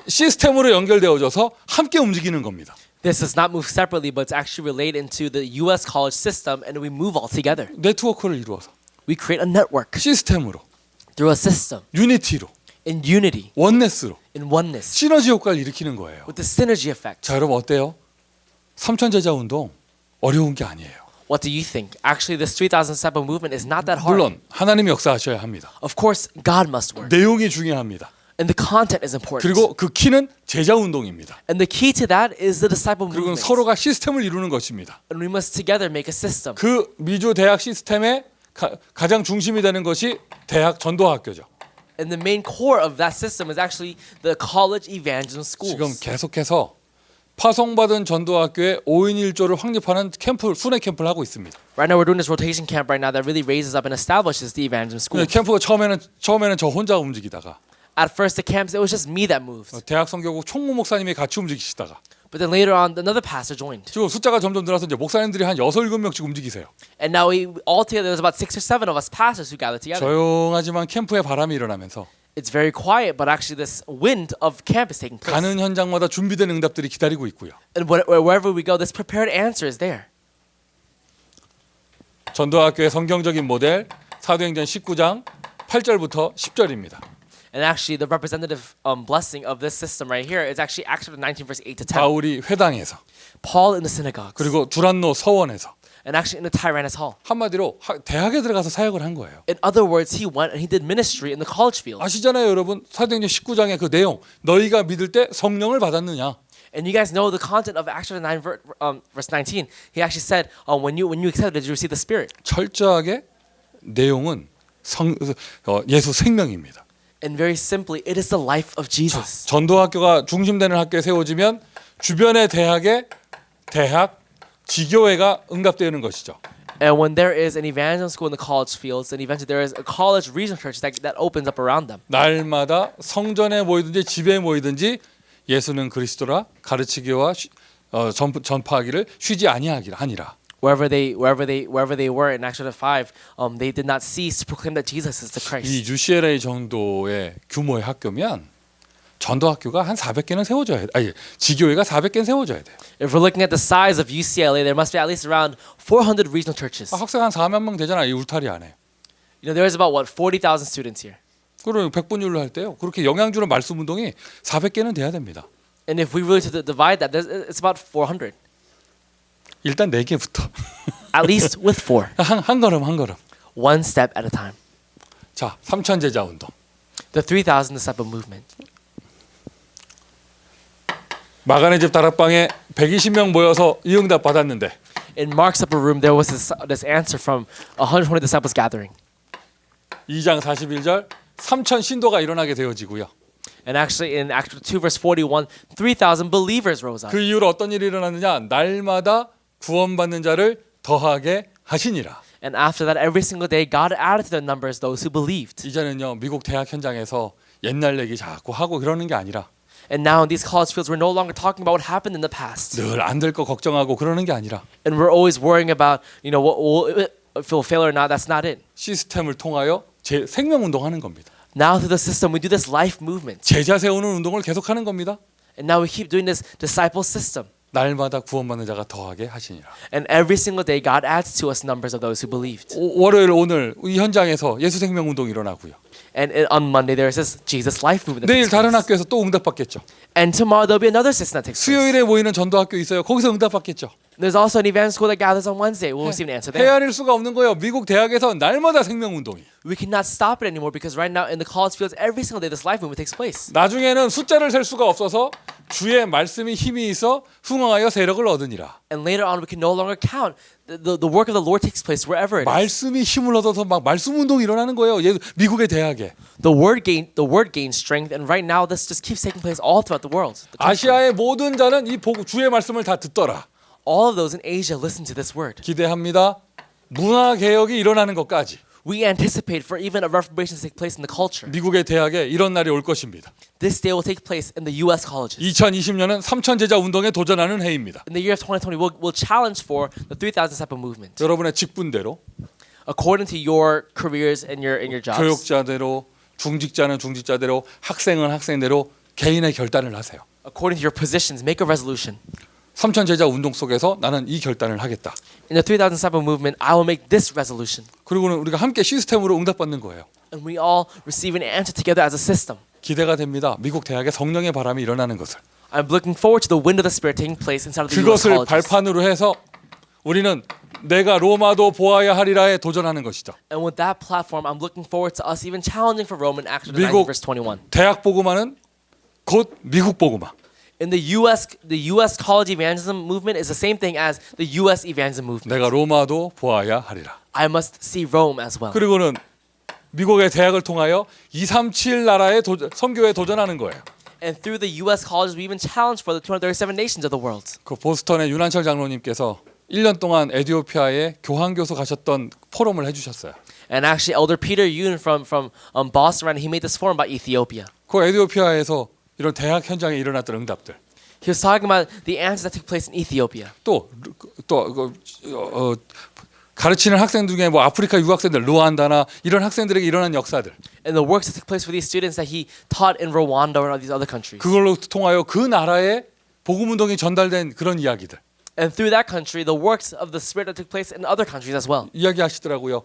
시스템으로 연결되어져서 함께 움직이는 겁니다. This does not move separately, but it's actually related into the U.S. college system, and we move all together. 네트워크를 이루어서 We create a network 시스템으로, through a system, 유니티로, in unity, 원네스로 in oneness, 시너지 효과를 일으키는 거예요. with the synergy effect. 자, 여러분 어때요? 3천 제자 운동 어려운 게 아니에요. What do you think? Actually, this 3,000 disciple movement is not that hard. 물론 하나님이 역사하셔야 합니다. Of course, God must work, 내용이 중요합니다. and the content is important. 그리고 그 키는 제자 운동입니다. And the key to that is the disciple 그리고 movement. 서로가 시스템을 이루는 것입니다. And we must together make a system. 그 미주 대학 시스템의 가장 중심이 되는 것이 대학 전도학교죠. And the main core of that system is actually the college evangelism 지금 schools. 계속해서 파송받은 전도학교에 5인 1조를 확립하는 캠프, 순회 캠프를 하고 있습니다. Right now, we're doing this rotation camp right now that really raises up and establishes the evangelism 근데 schools. 캠프가 처음에는 저 혼자 움직이다가 At first, the camps, it was just me that moved. 대학 성교국 총무 목사님이 같이 움직이시다가 But then later on, another pastor joined. 지금 숫자가 점점 늘어서 이제 목사님들이 한 6, 7명씩 움직이세요. And now we all together, there's about 6 or 7 of us pastors who gather together. 조용하지만 캠프에 바람이 일어나면서 It's very quiet, but actually this wind of camp is taking place. 가는 현장마다 준비된 응답들이 기다리고 있고요. And wherever we go, this prepared answer is there. 전도학교의 성경적인 모델 사도행전 19장 8절부터 10절입니다. And actually, the representative blessing of this system right here is actually Acts chapter 19, verse 8 to 10. 바울이 회당에서 Paul in the synagogues. 그리고 두란노 서원에서 And actually in the Tyrannus hall. 한마디로 대학에 들어가서 사역을 한 거예요. In other words, he went and he did ministry in the college field. 아시잖아요, 여러분. 사도행전 19장의 그 내용. 너희가 믿을 때 성령을 받았느냐? And you guys know the content of Acts chapter 9, verse 19. He actually said, when you accepted, did you receive the Spirit? 철저하게 내용은 예수 생명입니다. And very simply, it is the life of Jesus. 전도학교가 중심되는 학교에 세워지면 주변의 대학 지교회가 응답되는 것이죠. And when there is an evangelism school in the college fields, then eventually there is a college regional church that opens up around them. 날마다 성전에 모이든지 집에 모이든지 예수는 그리스도라 가르치기와 전파하기를 쉬지 아니하니라. Wherever they were in Acts chapter 5, they did not cease to proclaim that Jesus is the Christ. 이 UCLA 정도의 규모의 학교면 전도학교가 한 400개는 세워져야 돼. 아니, 지교회가 400개는 세워져야 돼. If we're looking at the size of UCLA, there must be at least around 400 regional churches. 학생 한 4만 명 되잖아. 이 울타리 안에. You know, there's about 40,000 students here. 그럼 100분율로 할 때요. 그렇게 영향 주는 말씀 운동이 400개는 돼야 됩니다. And if we really divide that, it's about 400. 일단 4개부터. At least with 4. 한 걸음. One step at a time. 자, 3천 제자 운동. The 3,000 disciple movement. 마가네 집 다락방에 120명 모여서 이 응답 받았는데 In Mark's upper room, there was this answer from 120 disciples gathering. 2장 41절 3천 신도가 일어나게 되어지고요. And actually, in Acts 2, verse 41, 3,000 believers rose up. 그 이후로 어떤 일이 일어났느냐? 날마다 구원받는 자를 더하게 하시니라. And after that, every single day, God added to their numbers those who believed. 이제는요 미국 대학 현장에서 옛날 얘기 자꾸 하고 그러는 게 아니라 And now in these college fields, we're no longer talking about what happened in the past. 늘 안 될 거 걱정하고 그러는 게 아니라 And we're always worrying about, if it'll fail or not. That's not it. 시스템을 통하여 생명 운동하는 겁니다. Now through the system, we do this life movement. 제자 세우는 운동을 계속하는 겁니다. And now we keep doing this disciple system. 날마다 구원받는 자가 더하게 하시니라. And every single day, God adds to us numbers of those who believed. 월요일 오늘 이 현장에서 예수 생명 운동 일어나고요. And on Monday, there is this Jesus life movement. that 내일 takes 다른 place. 학교에서 또 응답받겠죠. And tomorrow, there'll be another system that takes place. 수요일에 모이는 전도학교 있어요. 거기서 응답받겠죠. There's also an evangelism school that gathers on Wednesday. We'll receive an answer there. 헤아릴 수가 없는 거예요. 미국 대학에서 날마다 생명운동이. We cannot stop it anymore because right now in the college fields, every single day this life movement takes place. 나중에는 숫자를 셀 수가 없어서 주의 말씀이 힘이 있어 흥황하여 세력을 얻으니라. And later on, we can no longer count. The work of the Lord takes place wherever it is. 말씀이 힘을 얻어서 막 말씀 운동이 일어나는 거예요. 미국의 대학에. The word gains strength, and right now this just keeps taking place all throughout the world. The country. 아시아의 모든 자는 이 주의 말씀을 다 듣더라. All of those in Asia listen to this word. 기대합니다. 문화 개혁이 일어나는 것까지 We anticipate for even a reformation to take place in the culture. 미국의 대학에 이런 날이 올 것입니다. This day will take place in the U.S. colleges. 2020년은 3천 제자 운동에 도전하는 해입니다. In the year of 2020, we'll challenge for the 3,000 disciple movement. 여러분의 직분대로 According to your careers and your jobs. 교육자대로 중직자는 중직자대로 학생은 학생대로 개인의 결단을 하세요. According to your positions, make a resolution. 3천 제자 운동 속에서 나는 이 결단을 하겠다. In the 3,000 disciple movement, I will make this resolution. 그리고는 우리가 함께 시스템으로 응답받는 거예요. And we all receive an answer together as a system. 기대가 됩니다. 미국 대학에 성령의 바람이 일어나는 것을. I'm looking forward to the wind of the Spirit taking place inside of the U.S. 그것을 colleges. 발판으로 해서 우리는 내가 로마도 보아야 하리라에 도전하는 것이죠. And with that platform, I'm looking forward to us even challenging for Roman Acts chapter 9 미국 verse 21. 대학 복음화는 곧 미국 복음화. In the U.S. college evangelism movement is the same thing as the U.S. evangelism movement. 내가 로마도 보아야 하리라. I must see Rome as well. 그리고는 미국의 대학을 통하여 237 나라의 선교에 도전하는 거예요. And through the U.S. colleges, we even challenge for the 237 nations of the world. 그 보스턴의 윤한철 장로님께서 1년 동안 에티오피아에 교환교수 가셨던 포럼을 해주셨어요. And actually, Elder Peter Yoon from Boston, he made this forum about Ethiopia. 그 에티오피아에서 이런 대학 현장에 일어났던 응답들. He was talking about the answers that took place in Ethiopia. 또 가르치는 학생 중에 뭐 아프리카 유학생들 루안다나 이런 학생들에게 일어난 역사들. And the works that took place for these students that he taught in Rwanda or these other countries. 그걸로 통하여 그 나라에 복음 운동이 전달된 그런 이야기들. And through that country, the works of the Spirit that took place in other countries as well. 이야기하시더라고요.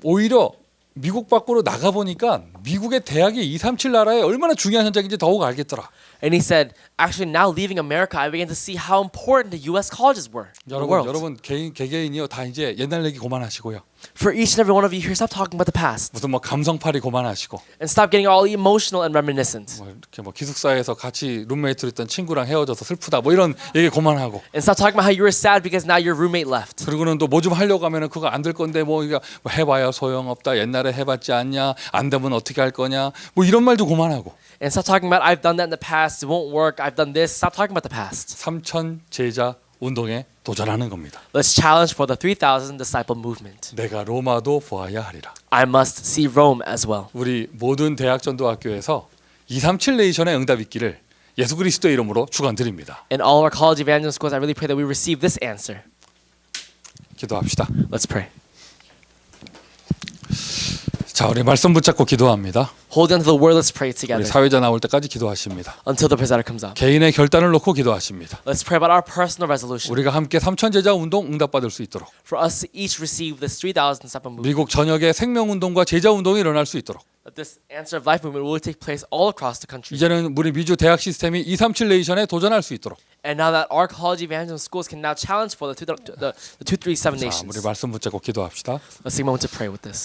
오히려 미국 밖으로 나가 보니까 미국의 대학이 237 나라에 얼마나 중요한 현장인지 더욱 알겠더라. And he said, actually, now leaving America, I began to see how important the U.S. colleges were in the world. 여러분 개개인이요 다 이제 옛날 얘기 그만하시고요. For each and every one of you here, stop talking about the past 무슨 뭐 감성팔이 그만하시고 and stop getting all emotional and reminiscent. 뭐 이렇게 뭐 기숙사에서 같이 룸메이트로 있던 친구랑 헤어져서 슬프다 뭐 이런 얘기 그만하고. And stop talking about how you were sad because now your roommate left. 그리고는 또 뭐 좀 하려고 하면은 그거 안 될 건데 뭐 이거 뭐 해봐야 소용없다. 옛날에 해봤지 않냐. 안 되면 어떻게 할 거냐. 뭐 이런 말도 그만하고. And stop talking about I've done that in the past. It won't work. I've done this. Stop talking about the past. 3천 제자 운동에 도전하는 겁니다. Let's challenge for the 3,000 disciple movement. 내가 로마도 보아야 하리라. I must see Rome as well. 우리 모든 대학 전도학교에서 237 네이션의 응답 있기를 예수 그리스도의 이름으로 축원드립니다. In all our college evangelism schools, I really pray that we receive this answer. 기도합시다. Let's pray. 자, 우리 말씀 붙잡고 기도합니다. Hold on to the word. Let's pray 우리 together 사회자 나올 때까지 기도하십니다. until the presenter comes up. 개인의 결단을 놓고 기도하십니다. Let's pray about our personal resolution 우리가 함께 3천 제자 운동 응답받을 수 있도록 for us to each receive this 3,000 disciple movement. 미국 전역의 생명 운동과 제자 운동이 일어날 수 있도록 That this answer of life movement will take place all across the country. 이제는 우리 미주 대학 시스템이 237 네이션에 도전할 수 있도록 And now that our college evangelism schools can now challenge for the 237 자, 우리 nations. 말씀 붙잡고 기도합시다. Let's take a moment to pray with this.